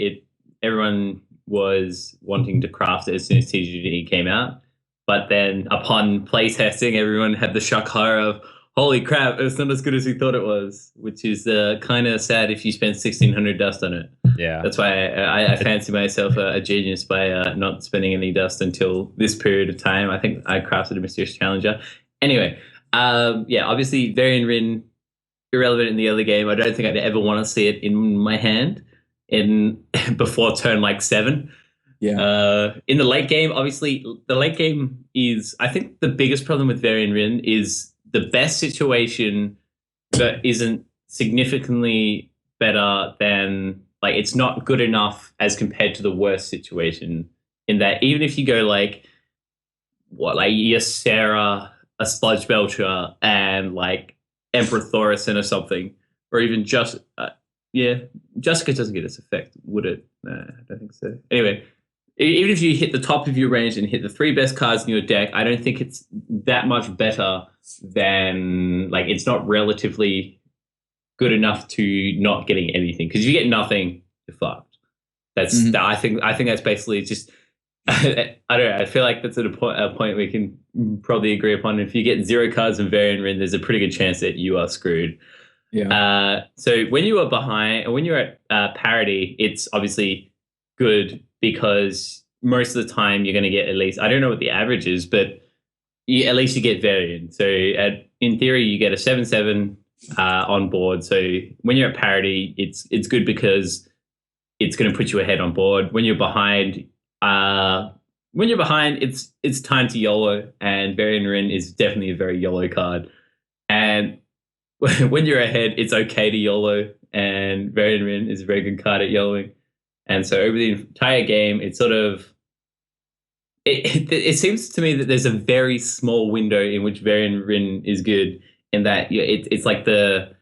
everyone was wanting to craft it as soon as TGD came out. But then upon playtesting, everyone had the shock horror of, holy crap, it's not as good as we thought it was, which is kind of sad if you spend 1,600 dust on it. Yeah. That's why I fancy myself a genius by not spending any dust until this period of time. I think I crafted a Mysterious Challenger. Anyway, obviously Varian Rin, irrelevant in the early game. I don't think I'd ever want to see it in my hand before turn 7. Yeah. In the late game, obviously, the late game is, I think the biggest problem with Varian Rin is the best situation that isn't significantly better than, it's not good enough as compared to the worst situation, in that even if you go Ysera, a Sludge Belcher, and Emperor Thorison or something, or even just Jessica doesn't get this effect, would it? No, I don't think so. Anyway, even if you hit the top of your range and hit the 3 best cards in your deck, I don't think it's that much better than, it's not relatively good enough to not getting anything. Because if you get nothing, you're fucked. That's I think that's basically just... I don't know. I feel like that's at a point we can probably agree upon. If you get 0 cards in Varian Rin, there's a pretty good chance that you are screwed. Yeah. So when you are behind, when you're at parity, it's obviously good because most of the time you're going to get at least, I don't know what the average is, but at least you get Varian. So in theory, you get a 7/7 on board. So when you're at parity, it's good because it's going to put you ahead on board. When you're behind, it's time to YOLO, and Varian Rin is definitely a very YOLO card. And when you're ahead, it's okay to YOLO, and Varian Rin is a very good card at YOLOing. And so over the entire game, it's sort of... It seems to me that there's a very small window in which Varian Rin is good, in that it's like the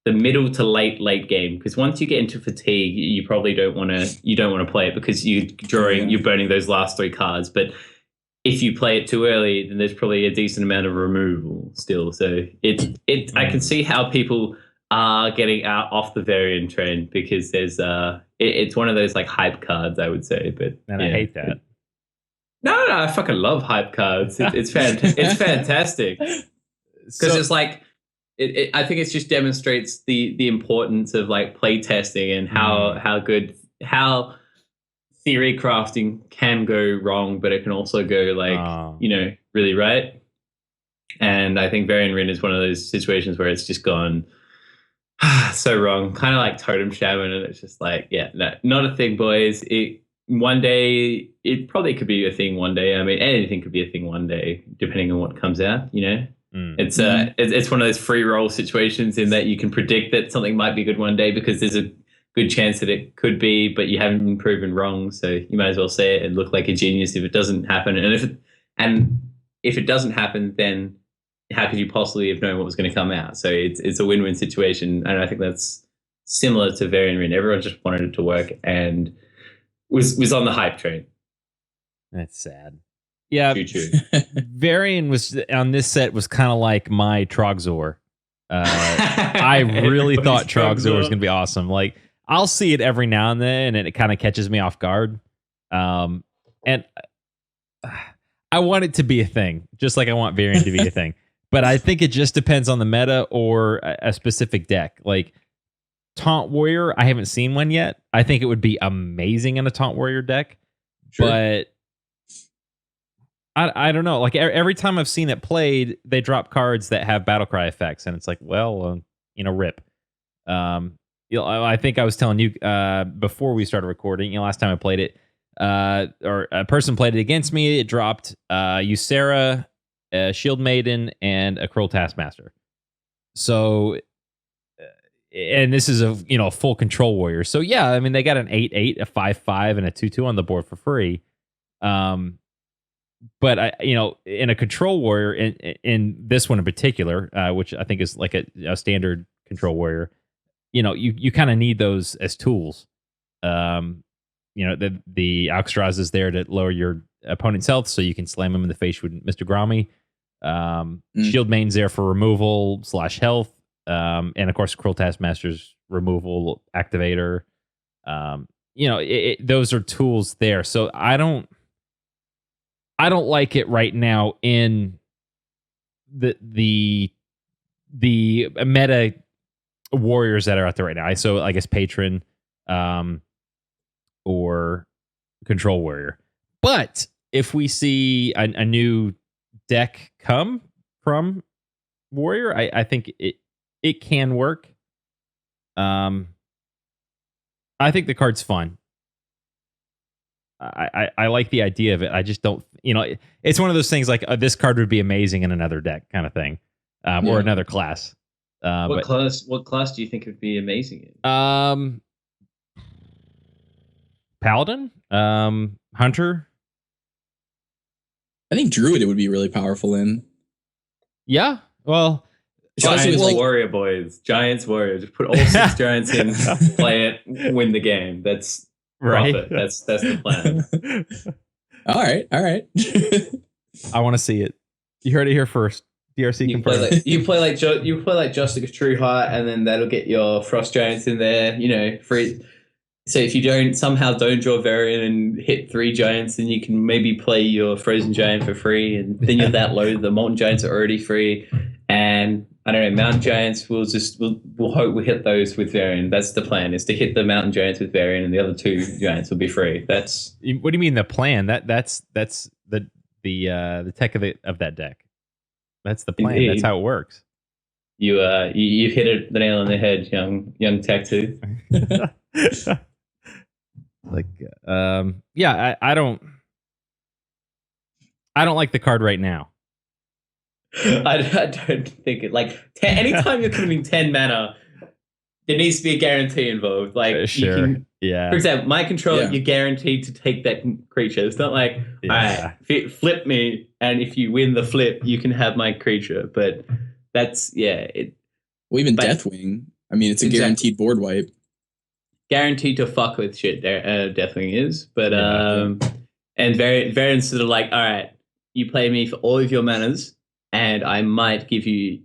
middle to late game, because once you get into fatigue, you probably don't want to play it because you're burning those last 3 cards. But if you play it too early, then there's probably a decent amount of removal still. So I can see how people are getting out off the Varian train, because there's it's one of those hype cards, I would say. But I hate that. No, I fucking love hype cards. It's fantastic because it's I think it just demonstrates the importance of play testing and how theory crafting can go wrong, but it can also go really right. And I think Varian Rin is one of those situations where it's just gone so wrong, kind of like Totem Shaman, and it's just no, not a thing, boys. One day, it probably could be a thing one day. I mean, anything could be a thing one day, depending on what comes out, It's one of those free roll situations in that you can predict that something might be good one day because there's a good chance that it could be, but you haven't been proven wrong. So you might as well say it and look like a genius if it doesn't happen. And if it doesn't happen, then how could you possibly have known what was going to come out? So it's a win-win situation, and I think that's similar to Varian Rin. Everyone just wanted it to work and was on the hype train. That's sad. Yeah, Choo-choo. Varian was on this set was kind of like my Trogzor. I really thought Trogzor was going to be awesome. Like, I'll see it every now and then, and it kind of catches me off guard. And I want it to be a thing, just like I want Varian to be a thing. But I think it just depends on the meta or a specific deck. Like Taunt Warrior, I haven't seen one yet. I think it would be amazing in a Taunt Warrior deck. Sure. But I don't know. Like every time I've seen it played, they drop cards that have Battlecry effects, and it's like, well, rip. I think I was telling you before we started recording. Last time I played it, or a person played it against me. It dropped Ysera, Shield Maiden, and a Cruel Taskmaster. So, and this is a full control warrior. So yeah, I mean they got an 8/8, a 5/5, and a 2/2 on the board for free. But in a control warrior, in this one in particular, which I think is like a standard control warrior, you kind of need those as tools. The Alcatraz is there to lower your opponent's health, so you can slam him in the face with Mr. Grommy. Shield Main's there for removal / health, and of course, Cruel Taskmaster's removal activator. Those are tools there. So I don't like it right now in the meta warriors that are out there right now. So I guess Patron or Control Warrior. But if we see a new deck come from Warrior, I think it can work. I think the card's fun. I like the idea of it. I just don't, it's one of those things like this card would be amazing in another deck kind of thing, or another class. What class do you think would be amazing in? Paladin, Hunter. I think Druid it would be really powerful in. Yeah, well, Warrior boys, Giants Warriors. Put all 6 Giants in, play it, win the game. That's right. Profit. That's the plan. All right. I want to see it. You heard it here first. DRC confirmed. You play like Justice True Heart, and then that'll get your Frost Giants in there. Free. So if you don't draw Varian and hit 3 Giants, then you can maybe play your Frozen Giant for free, and then you're that low. The Molten Giants are already free, and I don't know, Mountain Giants. We'll hope we hit those with Varian. That's the plan: is to hit the Mountain Giants with Varian, and the other 2 Giants will be free. That's what do you mean the plan? That's the tech of that deck. That's the plan. Indeed. That's how it works. You hit the nail on the head, young Tech 2. Like, I don't like the card right now. I don't think it anytime you're committing 10 mana, there needs to be a guarantee involved. Like, sure. For example, my controller, you're guaranteed to take that creature. It's not like, all right, flip me, and if you win the flip, you can have my creature. But that's even Deathwing. I mean, it's a guaranteed board wipe. Guaranteed to fuck with shit. Deathwing is, but and Varian's sort of like, all right, you play me for all of your manas, and I might give you,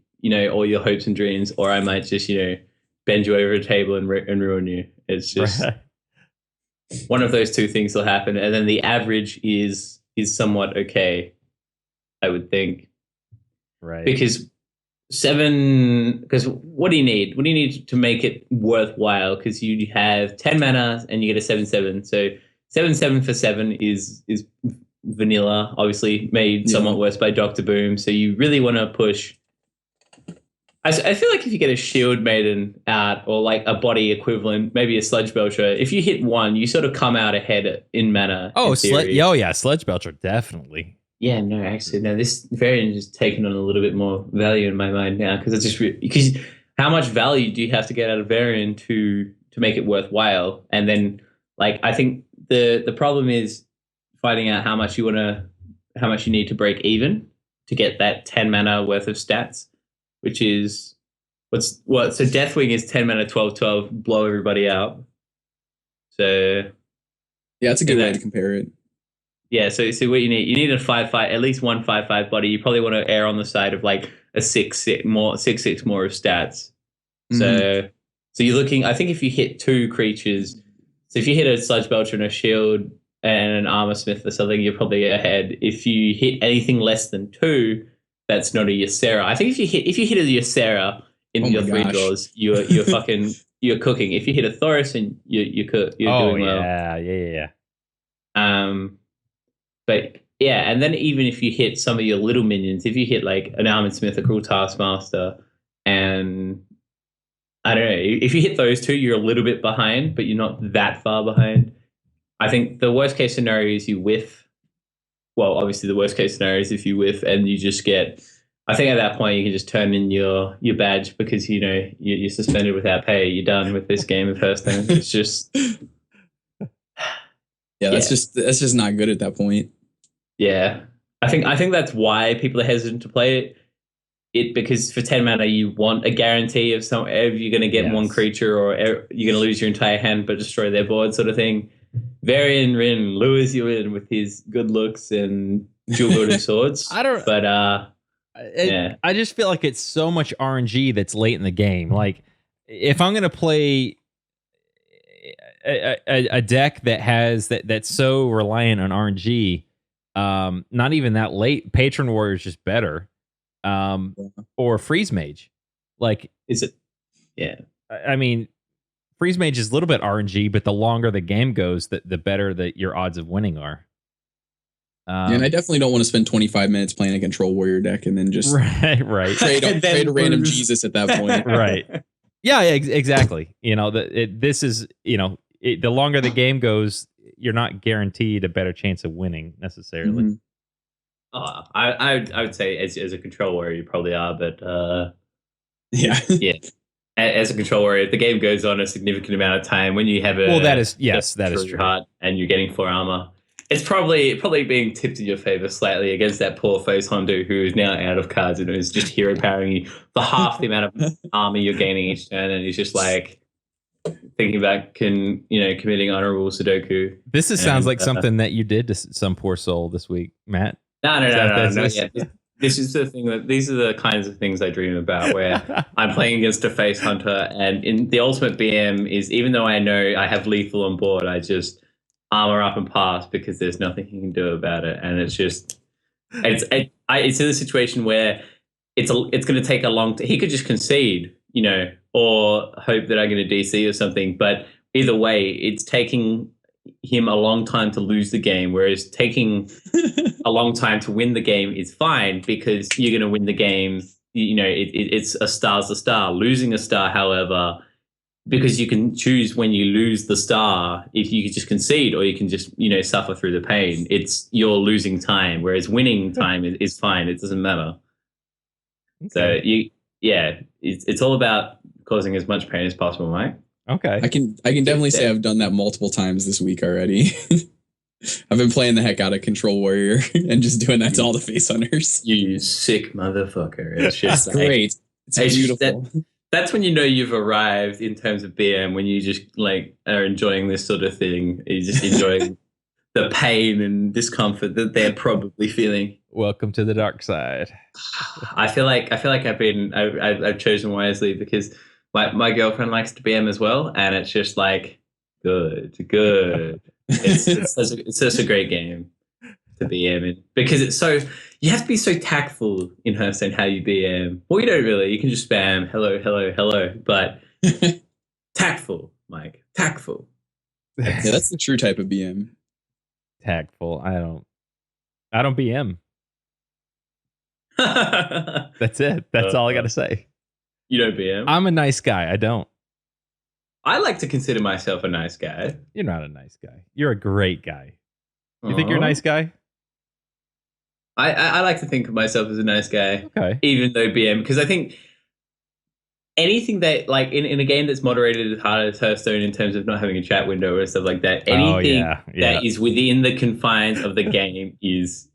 all your hopes and dreams, or I might just, bend you over a table and ruin you. It's just one of those 2 things will happen, and then the average is somewhat okay, I would think, right? Because what do you need? What do you need to make it worthwhile? Because you have 10 mana and you get a 7/7. So 7/7 for 7 is vanilla, obviously made somewhat worse by Dr. Boom. So you really want to push. I feel like if you get a Shield Maiden out, or like a body equivalent, maybe a Sludge Belcher, if you hit 1, you sort of come out ahead in mana. Oh, Sludge Belcher, definitely. Yeah, no, actually, no. This variant is taken on a little bit more value in my mind now because it's just because how much value do you have to get out of variant to make it worthwhile? And then, like, I think the problem is finding out how much you need to break even to get that 10 mana worth of stats, which is so Deathwing is 10 mana 12/12, blow everybody out. So Yeah, that's a good way to compare it. yeah, so what you need a 5/5, at least one 5/5 body. You probably want to err on the side of like a 6/6 more of stats. So so you're looking. I think if you hit two creatures, so if you hit a Sludge Belcher and a Shield and an Armor Smith or something, you're probably ahead. If you hit anything less than two, that's not a Ysera. I think if you hit a Ysera in your three draws, you're fucking you're cooking. If you hit a Thoris, and you're doing well. Yeah. But yeah, and then even if you hit some of your little minions, if you hit like an Armored Smith, a Cruel Taskmaster, and I don't know, if you hit those two, you're a little bit behind, but you're not that far behind. I think the worst case scenario is you whiff. Well, obviously the worst case scenario is if you whiff and you just get. I think at that point you can just turn in your badge because you're suspended without pay. You're done with this game of Hearthstone. It's just. Yeah, that's just not good at that point. Yeah, I think that's why people are hesitant to play it because for 10 mana you want a guarantee of you're going to get one creature or you're going to lose your entire hand but destroy their board sort of thing. Varian Rin lures you in with his good looks and dual wielding swords. I just feel like it's so much RNG that's late in the game. Like if I'm going to play a deck that's so reliant on RNG, not even that late, Patron Warrior is just better. Or Freeze Mage. Like, is it? Yeah. I mean, Freeze Mage is a little bit RNG, but the longer the game goes, the better that your odds of winning are. And I definitely don't want to spend 25 minutes playing a Control Warrior deck and then just right trade a random Jesus at that point. Right. Yeah, exactly. This is, the longer the game goes, you're not guaranteed a better chance of winning necessarily. Mm-hmm. I would say as a Control Warrior you probably are, but yeah. As a Control Warrior, if the game goes on a significant amount of time, when you have that is true. Heart and you're getting 4 armor, it's probably being tipped in your favor slightly against that poor face Hondo who is now out of cards and is just hero powering you for half the amount of armor you're gaining each turn, and he's just like thinking about committing honorable Sudoku. This sounds like something that you did to some poor soul this week, Matt. No. Yeah. This is the thing these are the kinds of things I dream about, where I'm playing against a face hunter, and in the ultimate BM is, even though I know I have lethal on board, I just armor up and pass because there's nothing he can do about it, and it's just it's in a situation where it's going to take a long time. He could just concede, or hope that I get a DC or something, but either way, it's taking him a long time to lose the game, whereas taking a long time to win the game is fine because you're going to win the game. It's a star's a star. Losing a star, however, because you can choose when you lose the star, if you can just concede or you can just suffer through the pain. It's you're losing time, whereas winning time is fine. It doesn't matter. Okay. So it's all about causing as much pain as possible, Mike. Okay. I can definitely say I've done that multiple times this week already. I've been playing the heck out of Control Warrior and just doing that to all the face hunters. You sick motherfucker. It's just great. It's beautiful. That's when you've arrived in terms of BM, when you just are enjoying this sort of thing. You're just enjoying the pain and discomfort that they're probably feeling. Welcome to the dark side. I feel like I've chosen wisely because my girlfriend likes to BM as well, and it's just like good. It's such a great game to BM in because it's so you have to be so tactful in Hearthstone how you BM. Well, you don't really. You can just spam hello, but tactful, Mike. Tactful. Yeah, that's the true type of BM. Tactful. I don't BM. That's it. That's all I got to say. You don't BM? I'm a nice guy. I don't. I like to consider myself a nice guy. You're not a nice guy. You're a great guy. You think you're a nice guy? I like to think of myself as a nice guy, Okay. even though BM, because I think anything that like in a game that's moderated as hard as Hearthstone in terms of not having a chat window or stuff like that, Oh, anything yeah. that is within the confines of the game is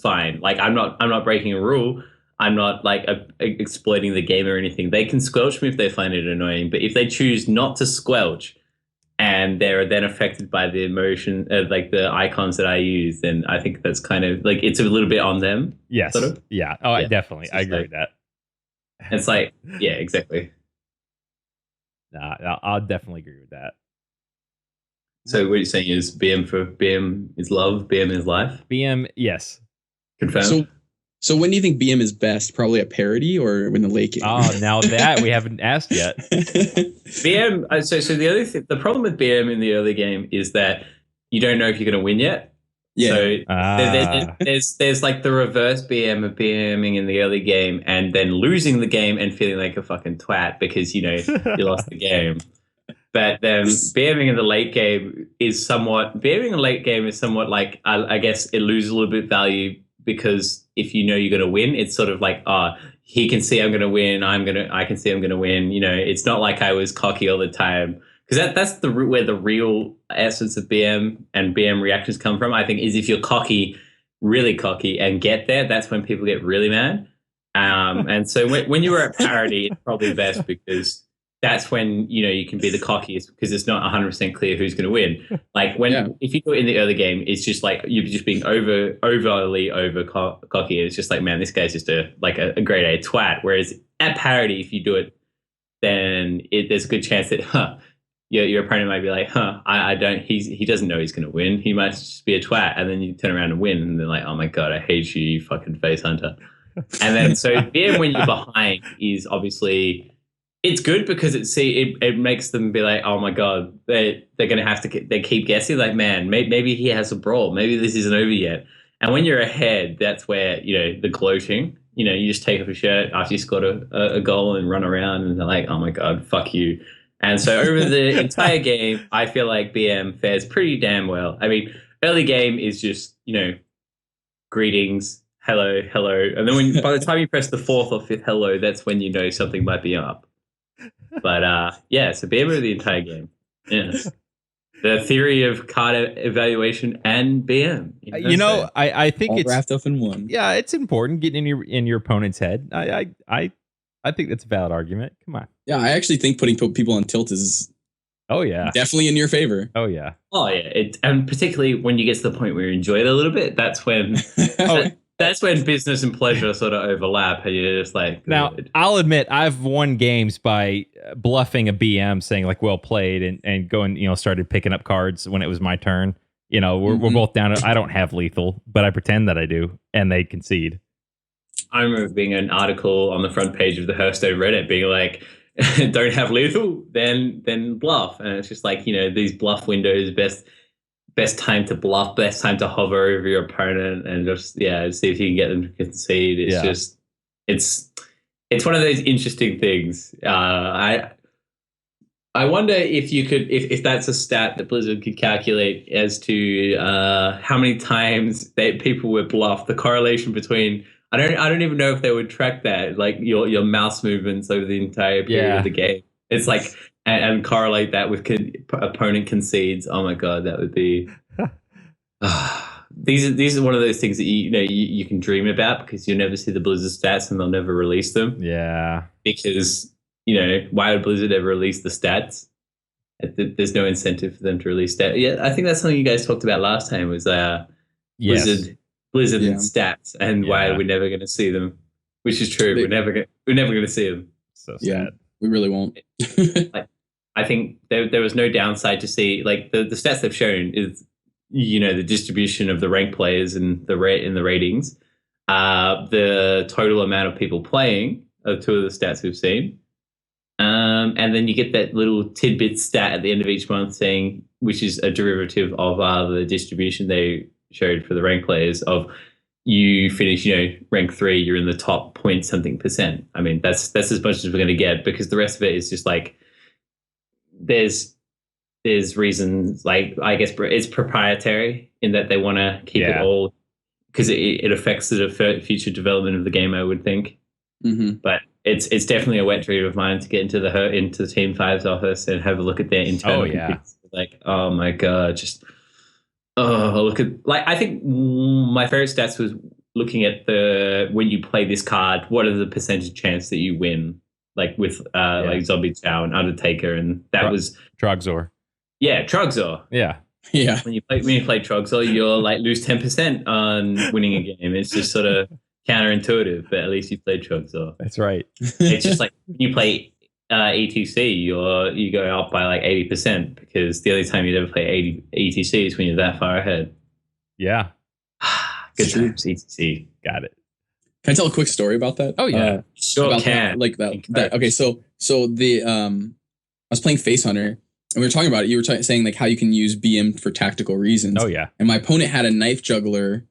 fine. Like I'm not breaking a rule. I'm not like exploiting the game or anything. They can squelch me if they find it annoying, but if they choose not to squelch and they're then affected by the emotion, like the icons that I use, then I think that's kind of like it's a little bit on them. Yes. Sort of. Yeah. Oh, Yeah. definitely. I agree like- with that. It's like, yeah, exactly. Nah, I'll definitely agree with that. So what you're saying is BM is love, BM is life. BM, yes. Confirmed. So when do you think BM is best? Probably a parody or in the late game? Oh, now that we haven't asked yet. BM. So the other thing, the problem with BM in the early game is that you don't know if you're going to win yet. Yeah. So there's like the reverse BM of BMing in the early game and then losing the game and feeling like a fucking twat because you lost the game. But then BMing in the late game is somewhat like I guess it loses a little bit of value because if you know you're going to win, it's sort of like he can see I'm going to win. I can see I'm going to win. It's not like I was cocky all the time. Because that's where the real essence of BM and BM reactions come from, I think, is if you're cocky, really cocky, and get there, that's when people get really mad. And so when you were at parity, it's probably best because that's when you can be the cockiest because it's not 100% clear who's going to win. Like if you do it in the early game, it's just like you're just being overly cocky. It's just like, man, this guy's just a grade A twat. Whereas at parity, if you do it, then there's a good chance that your opponent might be like, I don't. He doesn't know he's going to win. He might just be a twat, and then you turn around and win, and they're like, oh my god, I hate you, you fucking face hunter. And then so BM when you're behind is obviously it's good because it makes them be like, oh my god, they're going to have to they keep guessing like, man, maybe he has a brawl, maybe this isn't over yet. And when you're ahead, that's where the gloating. You just take off your shirt after you scored a goal and run around, and they're like, oh my god, fuck you. And so over the entire game, I feel like BM fares pretty damn well. I mean, early game is just, greetings, hello, hello. And then by the time you press the fourth or fifth hello, that's when you know something might be up. But so BM over the entire game. Yeah. The theory of card evaluation and BM. I think all it's wrapped up in one. Yeah, it's important getting in your opponent's head. I think that's a valid argument. Come on. Yeah, I actually think putting people on tilt is Oh yeah, definitely in your favor. Oh yeah. Oh yeah. And particularly when you get to the point where you enjoy it a little bit, that's when that's when business and pleasure sort of overlap, and you're just like. Now I'll admit I've won games by bluffing a BM, saying like "well played" and going started picking up cards when it was my turn. We're both down. I don't have lethal, but I pretend that I do, and they concede. I remember being an article on the front page of the Hearthstone Reddit being like, don't have lethal, then bluff. And it's just like, these bluff windows, best time to bluff, best time to hover over your opponent and just, see if you can get them to concede. It's just, it's one of those interesting things. I wonder if you could, if that's a stat that Blizzard could calculate as to how many times people were bluffed, the correlation between. I don't even know if they would track that, like your mouse movements over the entire period of the game. It's like and correlate that with opponent concedes. Oh my god, that would be. These are one of those things that you can dream about because you'll never see the Blizzard stats and they'll never release them. Yeah. Because why would Blizzard ever release the stats? There's no incentive for them to release stats. Yeah, I think that's something you guys talked about last time. Was Blizzard and stats, and why we're never going to see them, which is true. We're never going to see them. So sad. Yeah, we really won't. I think there was no downside to see like the stats they've shown is the distribution of the ranked players and the rate in the ratings, the total amount of people playing are two of the stats we've seen, and then you get that little tidbit stat at the end of each month saying, which is a derivative of the distribution they showed for the rank players of you finish, rank 3, you're in the top point something percent. I mean, that's as much as we're going to get because the rest of it is just like there's reasons like I guess it's proprietary in that they want to keep it all because it affects the future development of the game, I would think. Mm-hmm. But it's definitely a wet dream of mine to get into the Team 5's office and have a look at their internal. Oh, yeah. computers. Like, oh my god, just look at, like, I think my favorite stats was looking at when you play this card, what are the percentage chance that you win? Like with like Zombie Chow and Undertaker, and that was Trogzor. Yeah, Trogzor. Yeah. Yeah. When you play Trogzor, you're like lose 10% on winning a game. It's just sort of counterintuitive, but at least you played Trogzor. That's right. It's just like when you play ETC, you go up by like 80% because the only time you'd ever play ETC is when you're that far ahead. Yeah. Good times, ETC. Got it. Can I tell a quick story about that? Oh yeah, sure about can. that. Okay, so the I was playing Face Hunter and we were talking about it. You were saying like how you can use BM for tactical reasons. Oh yeah. And my opponent had a knife juggler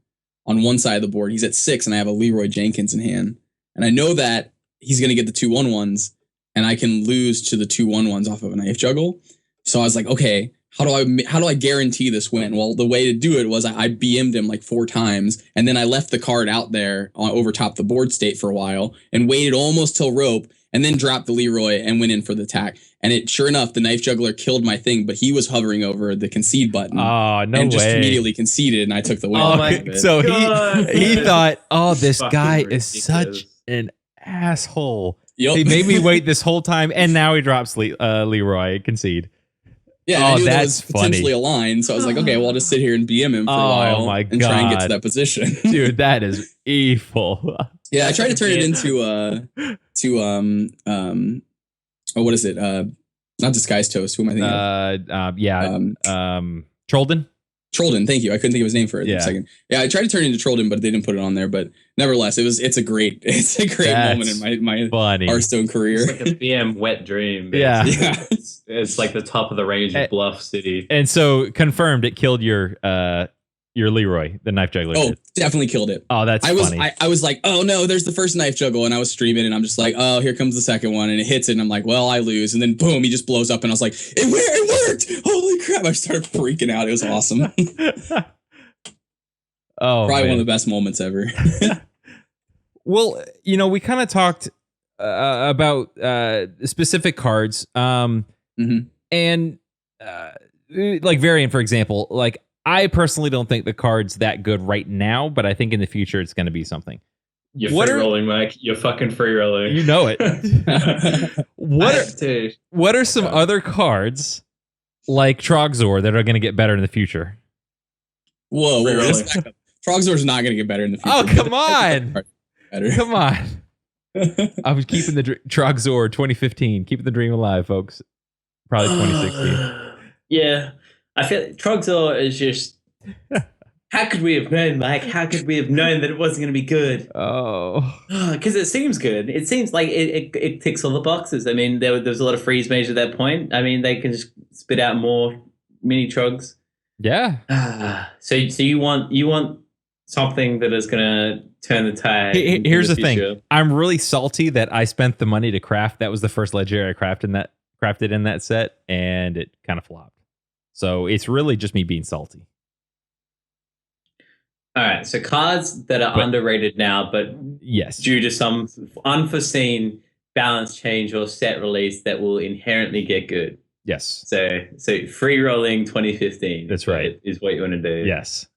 on one side of the board. He's at 6, and I have a Leroy Jenkins in hand, and I know that he's gonna get the 2/1/1s, and I can lose to the 2/1/1s off of a knife juggle. So I was like, okay, how do I guarantee this win? Well, the way to do it was I BM'd him like 4 times, and then I left the card out there over top the board state for a while and waited almost till rope, and then dropped the Leroy and went in for the attack. And it, sure enough, the knife juggler killed my thing, but he was hovering over the concede button. Oh, no and just way. immediately conceded, and I took the win. Oh my God. So God. he thought, oh, this Fucking guy ridiculous. is such an asshole. Yep. He made me wait this whole time, and now he drops Leroy concede. Yeah, Oh, I knew that that's was potentially funny. a line, so I was like, okay, well, I'll just sit here and BM him for a Oh, while my and try and get to God. that position. Dude, that is evil. Yeah, I tried to turn it into what is it? Not Disguise Toast. Who am I thinking of? Trolden. Trolden. Thank you. I couldn't think of his name for Yeah. a second. Yeah, I tried to turn it into Trolden, but they didn't put it on there. But nevertheless, it's a great moment in my Funny. Hearthstone career. It's like a BM wet dream. Yeah. basically. Yeah. It's like the top of the range of Bluff City. And so confirmed, it killed your Leroy, the knife juggler. Oh, did. definitely killed it. Oh, that's funny. I was like, oh no, there's the first knife juggle, and I was streaming, and I'm just like, oh, here comes the second one, and it hits it, and I'm like, well, I lose, and then boom, he just blows up, and I was like, it worked! Holy crap! I started freaking out. It was awesome. Oh, Probably man. one of the best moments ever. Well, we kind of talked about specific cards, Mhm. and like Variant, for example. Like, I personally don't think the card's that good right now, but I think in the future it's going to be something. You're What free are- rolling, Mike. You're fucking free rolling. You know it. Dude. What are some other cards like Trogzor that are going to get better in the future? Whoa, Free let's rolling. back up. Trogzor's not going to get better in the future. Oh, come on. Better. Come on. I was keeping the Trogzor 2015, keeping the dream alive, folks. Probably 2016. Yeah. I feel Trogzor is just. How could we have known, Mike? How could we have known that it wasn't going to be good? Oh. Because it seems good. It seems like it ticks all the boxes. I mean, there was a lot of freeze mage at that point. I mean, they can just spit out more mini Trogs. Yeah. So you want something that is going to turn the tide. in Here's the future. thing. I'm really salty that I spent the money to craft. That was the first legendary I crafted in that set, and it kind of flopped. So it's really just me being salty. All right, so cards that are underrated now, but Yes. due to some unforeseen balance change or set release that will inherently get good. Yes. So free rolling 2015. That's right. Is what you want to do. Yes.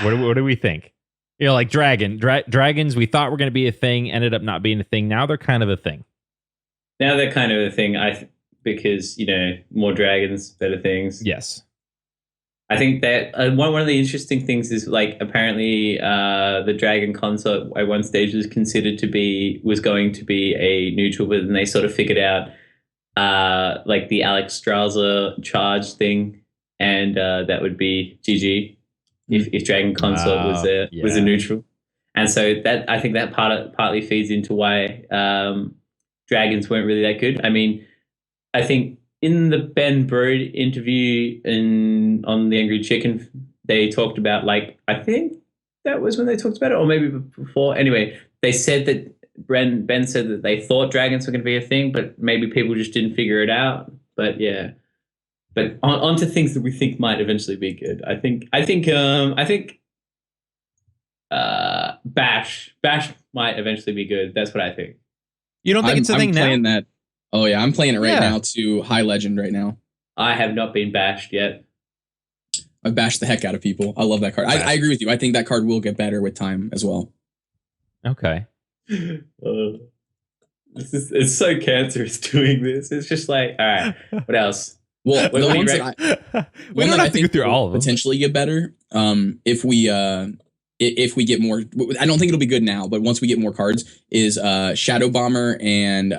What do we think? Like dragons we thought were going to be a thing, ended up not being a thing. Now they're kind of a thing. Now they're kind of a thing. Because more dragons, better things. Yes. I think that one of the interesting things is like apparently the Dragon Consort at one stage was considered was going to be a neutral, but then they sort of figured out like the Alex Strauser charge thing, and that would be GG if Dragon Consort was a neutral, and so that I think that partly feeds into why dragons weren't really that good. I mean, I think in the Ben Brood interview on the Angry Chicken, they talked about I think that was when they talked about it, or maybe before. Anyway, they said that Ben said that they thought dragons were going to be a thing, but maybe people just didn't figure it out. But yeah, but on to things that we think might eventually be good. I think Bash might eventually be good. That's what I think. You don't think it's a thing now? Playing that. Oh yeah, I'm playing it right Yeah. now to High Legend right now. I have not been bashed yet. I've bashed the heck out of people. I love that card. I agree with you. I think that card will get better with time as well. Okay. It's so cancerous doing this. It's just like, all right, what else? Well, What the do you ones that We don't have to go through all of them. potentially get better. If we get more, I don't think it'll be good now, but once we get more cards, is Shadow Bomber and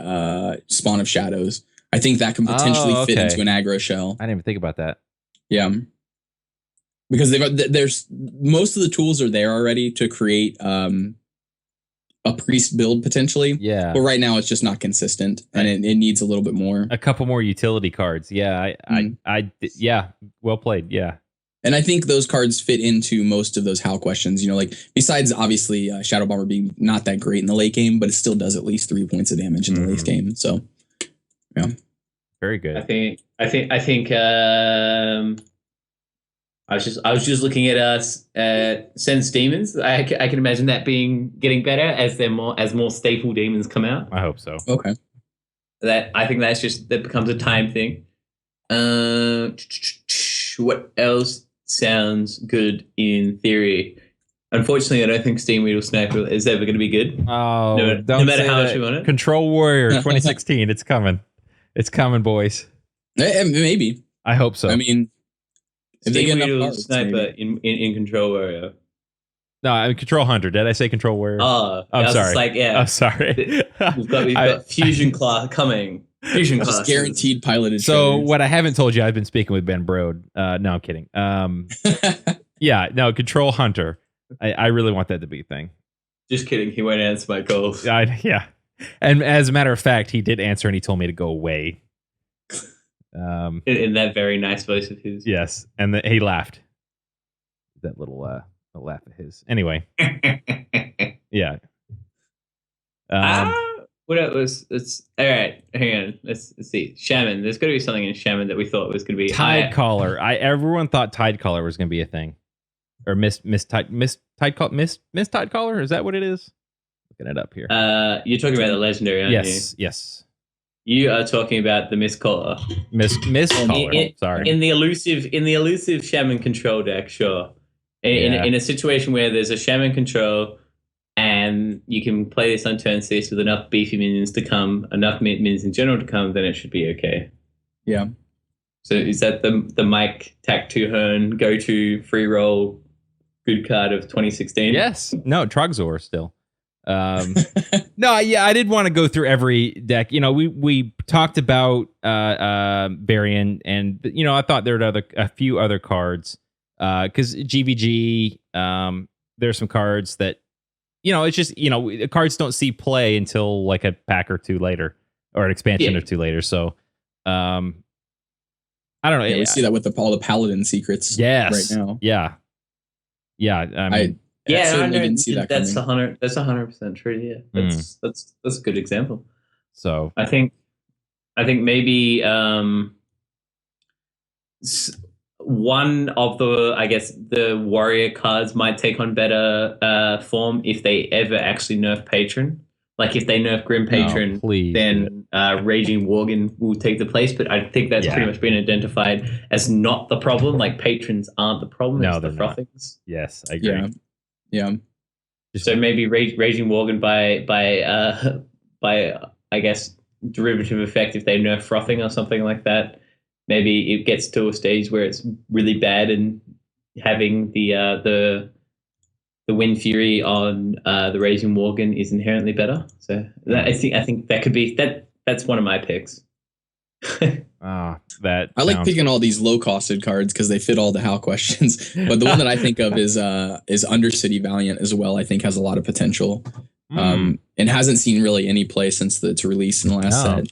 Spawn of Shadows. I think that can potentially fit into an aggro shell. I didn't even think about that. Yeah, because there's most of the tools are there already to create a priest build potentially. Yeah. But right now it's just not consistent, and it needs a little bit more. A couple more utility cards. Yeah. Yeah. Well played. Yeah. And I think those cards fit into most of those how questions. You know, like besides obviously Shadow Bomber being not that great in the late game, but it still does at least 3 points of damage in the late game. So, yeah, very good. I think. I was just looking at Sense Demons. I can imagine that getting better as more staple demons come out. I hope so. Okay. I think that becomes a time thing. What else sounds good in theory? Unfortunately, I don't think Steam Weedle Sniper is ever going to be good. Oh, no matter how much you want it. Control Warrior 2016. It's coming. It's coming, boys. Maybe. I hope so. I mean, if they Steam get enough Weedle cards, Sniper in Control Warrior. No, I mean Control Hunter. Did I say Control Warrior? Oh, I'm sorry. Like, yeah. I'm sorry. We've got Fusion class coming. Fusion class. Guaranteed piloted. So shows. what I haven't told you, I've been speaking with Ben Brode. No, I'm kidding. Yeah, no, Control Hunter. I really want that to be a thing. Just kidding. He won't answer my calls. Yeah. And as a matter of fact, he did answer and he told me to go away. In that very nice voice of his. Yes. And he laughed. That little laugh of his. Anyway. Yeah. What else? It's all right. Hang on. Let's see. Shaman. There's got to be something in Shaman that we thought was going to be Tide Caller. Everyone thought Tide Caller was going to be a thing, or Miss Tide Caller. Is that what it is? Looking it up here. You're talking about the legendary, aren't you? Yes. You are talking about the Mist Caller. Mist Caller. Sorry. In the elusive Shaman control deck, sure. In a situation where there's a Shaman control. And you can play this on turn 6 with enough beefy minions to come, enough minions in general to come, then it should be okay. Yeah. So is that the Mike Tac 2 Hern go-to free roll good card of 2016? Yes. No, Trogzor still. No, yeah, I did want to go through every deck. You know, we talked about Varian, and you know, I thought there were a few other cards because GVG. There's some cards that. You know, it's just, you know, cards don't see play until like a pack or two later or an expansion or two later. So, I don't know. Yeah, we see that with all the Paladin secrets right now. Yeah. Yeah. I didn't see that that's coming. That's 100% true. Yeah. That's a good example. So I think maybe one of the warrior cards might take on better form if they ever actually nerf Patron. Like if they nerf Grim Patron, then Raging Worgen will take the place. But I think that's pretty much been identified as not the problem. Like Patrons aren't the problem. No, it's the frothings. Yes, I agree. Yeah. So maybe Raging Worgen by I guess derivative effect if they nerf frothing or something like that. Maybe it gets to a stage where it's really bad, and having the Wind Fury on the Raging Worgen is inherently better. So I think that could be that's one of my picks. I like picking all these low-costed cards because they fit all the how questions. But the one that I think of is Undercity Valiant as well. I think has a lot of potential, and hasn't seen really any play since its release in the last set.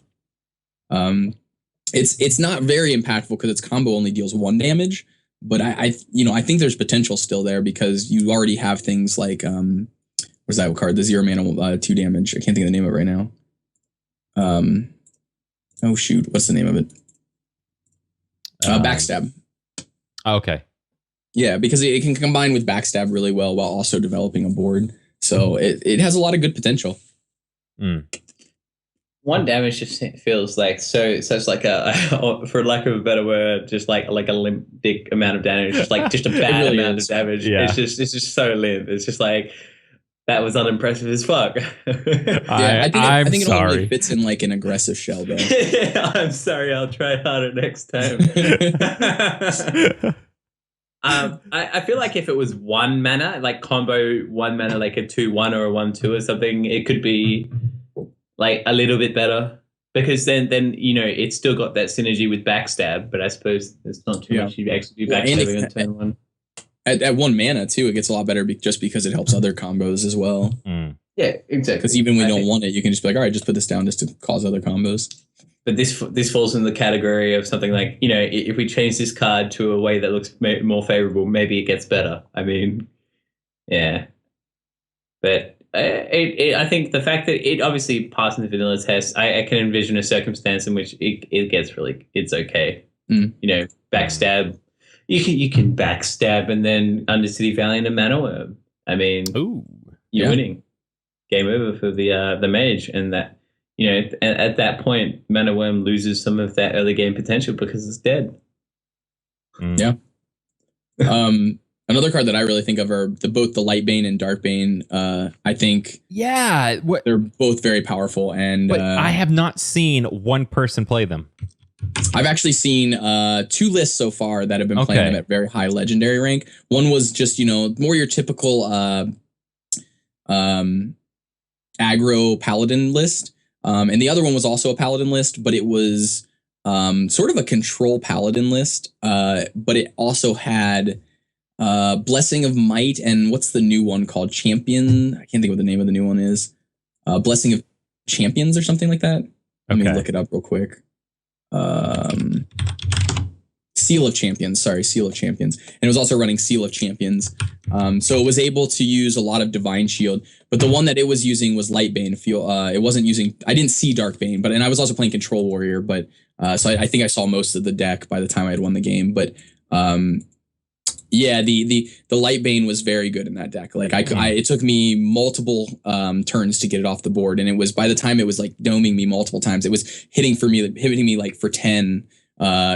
It's not very impactful because its combo only deals 1 damage, but I think there's potential still there because you already have things like where's that card? The 0 mana 2 damage. I can't think of the name of it right now. Oh shoot, what's the name of it? Backstab. Okay. Yeah, because it can combine with backstab really well while also developing a board. So it has a lot of good potential. One damage just feels like such like a for lack of a better word, just like a limp dick amount of damage, just a bad really amount is. of damage. Yeah. It's just so limp. It's just like that was unimpressive as fuck. I think it sorry. only fits in like an aggressive shell though. I'm sorry. I'll try harder next time. I feel like if it was 1 mana, like combo 1 mana, like a 2/1 or a 1/2 or something, it could be like a little bit better, because then it's still got that synergy with backstab. But I suppose there's not too much you actually do backstabbing on turn 1. At 1 mana too, it gets a lot better just because it helps other combos as well. Yeah, exactly. Because even when you don't want it, you can just be like, all right, just put this down just to cause other combos. But this falls in the category of something like, if we change this card to a way that looks more favorable, maybe it gets better. I mean, yeah. But I think the fact that it obviously passed the vanilla test, I can envision a circumstance in which it gets it's okay. Backstab. You can backstab and then Undercity Valiant and Mana Worm. I mean, you're winning. Game over for the mage, and that. At that point, Mana Worm loses some of that early game potential because it's dead. Yeah. Another card that I really think of are both the Lightbane and Darkbane. I think they're both very powerful, and I have not seen one person play them. I've actually seen 2 lists so far that have been playing them at very high legendary rank. One was just more your typical aggro paladin list. And the other one was also a paladin list, but it was sort of a control paladin list. But it also had Blessing of Might, and what's the new one called? Champion? I can't think of what the name of the new one is. Blessing of Champions or something like that. Let me look it up real quick. Seal of Champions. Sorry, Seal of Champions. And it was also running Seal of Champions. So it was able to use a lot of Divine Shield. But the one that it was using was Lightbane. It wasn't using... I didn't see Darkbane, and I was also playing Control Warrior, but so I think I saw most of the deck by the time I had won the game. But yeah, the Lightbane was very good in that deck. Like it took me multiple turns to get it off the board, and it was, by the time it was like doming me multiple times, it was hitting me like for 10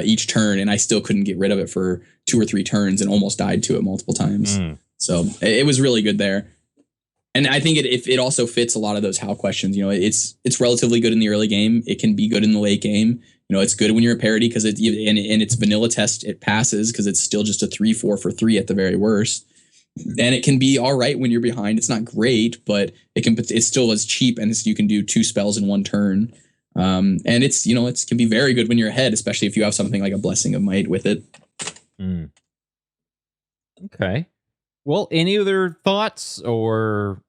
each turn, and I still couldn't get rid of it for 2 or 3 turns and almost died to it multiple times. So it was really good there. And I think it also fits a lot of those how questions. It's relatively good in the early game. It can be good in the late game. It's good when you're a parity because and its vanilla test, it passes because it's still just a 3/4 for 3 at the very worst. And it can be all right when you're behind. It's not great, but it's still as cheap, and you can do 2 spells in 1 turn. And it can be very good when you're ahead, especially if you have something like a Blessing of Might with it. Okay. Well, any other thoughts or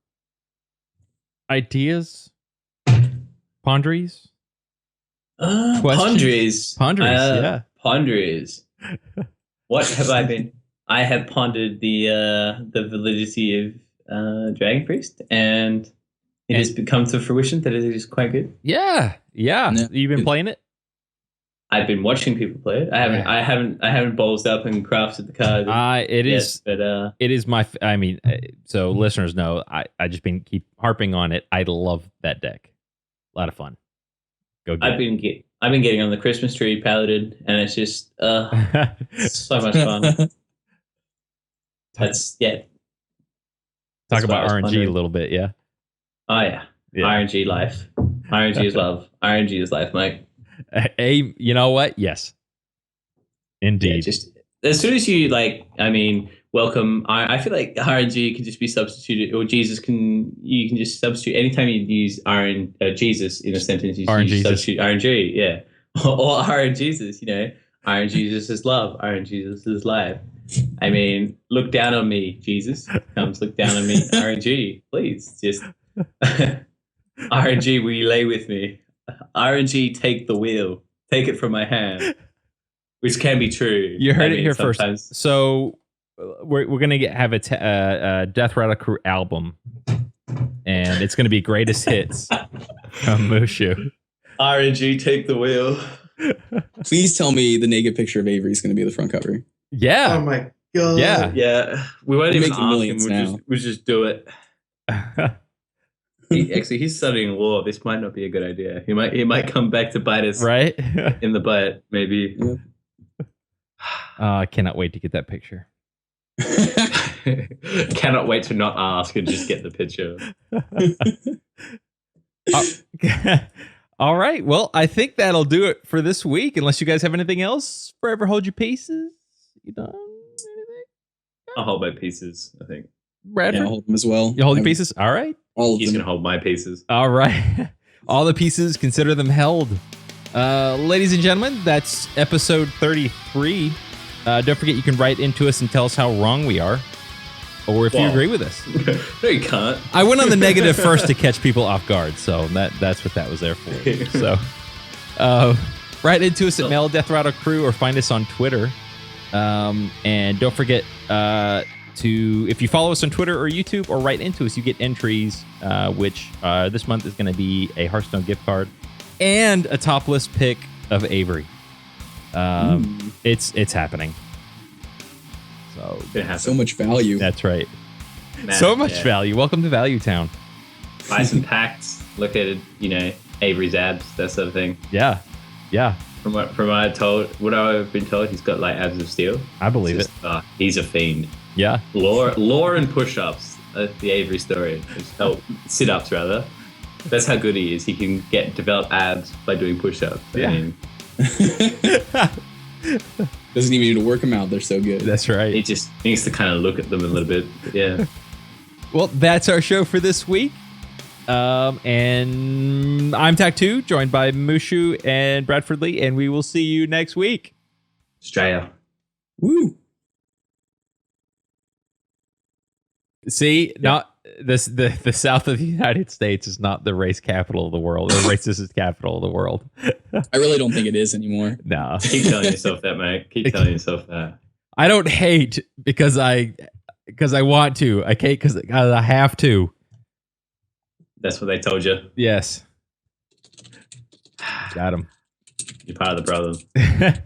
ideas? Ponderies? Ponderies. Yeah. Ponderies. What have I been? I have pondered the validity of Dragon Priest, and it has come to fruition that it is quite good. Yeah. You've been playing it? I've been watching people play it. I haven't ballsed up and crafted the card. It is my. So listeners know I just keep harping on it. I love that deck. A lot of fun. Go get I've been getting on the Christmas tree paladin, and it's just so much fun. Talk about RNG a little bit, yeah. Oh yeah. RNG life. RNG is love. RNG is life, Mike. Hey, you know what? Yes, indeed. Yeah, just as soon as you welcome. I feel like RNG can just be substituted, or you can just substitute anytime you use Jesus in a sentence. You substitute RNG, yeah, or RNGesus. RNGesus is love. RNGesus is life. Look down on me, Jesus. Comes look down on me, RNG, please. Just RNG, will you lay with me? RNG, take the wheel. Take it from my hand. Which can be true. You heard it here sometimes. First. So we're gonna have a Death Rattle Crew album, and it's gonna be greatest hits from Mushu. RNG, take the wheel. Please tell me the naked picture of Avery is gonna be the front cover. Yeah. Oh my God. Yeah. Yeah. We won't We're even making ask him. millions now. We'll just do it. He's studying law. This might not be a good idea. He might come back to bite us Right? in the butt, maybe. Yeah. I cannot wait to get that picture. Cannot wait to not ask and just get the picture. All right. Well, I think that'll do it for this week. Unless you guys have anything else, forever hold your pieces. You done anything? I'll hold my pieces, I think. Bradford? Yeah, I'll hold them as well. You hold your pieces? All right. All of He's them. going to hold my pieces. All right. All the pieces, consider them held. Ladies and gentlemen, that's episode 33. Don't forget you can write into us and tell us how wrong we are. Or if you Well. agree with us. No, you can't. I went on the negative first to catch people off guard, so that's what that was there for. So, write into us at Mail Death Rattle Crew or find us on Twitter. And don't forget if you follow us on Twitter or YouTube or write into us, you get entries, which this month is going to be a Hearthstone gift card and a topless pic of Avery. It's happening. So It has So much value. that's right. Man, So much yeah. value. Welcome to Value Town. Buy some packs. Look at it, Avery's abs, that sort of thing. Yeah. Yeah. From what I've been told, he's got like abs of steel. I believe it. He's a fiend. Yeah. Lore and push-ups. The Avery story. Sit-ups rather. That's how good he is. He can develop abs by doing push-ups. Yeah. I mean, Doesn't even need to work them out. They're so good. That's right. he just needs to kind of look at them a little bit. But yeah. Well, that's our show for this week. And I'm Tak2, joined by Mushu and Bradford Lee, and we will see you next week. Australia. Woo. See, not this the south of the United States is not the race capital of the world, the racist capital of the world. I really don't think it is anymore. No. Keep telling yourself that, mate. Keep telling yourself that. I don't hate because I want to. I hate because I have to. That's what they told you. Yes. Got him. You're part of the problem.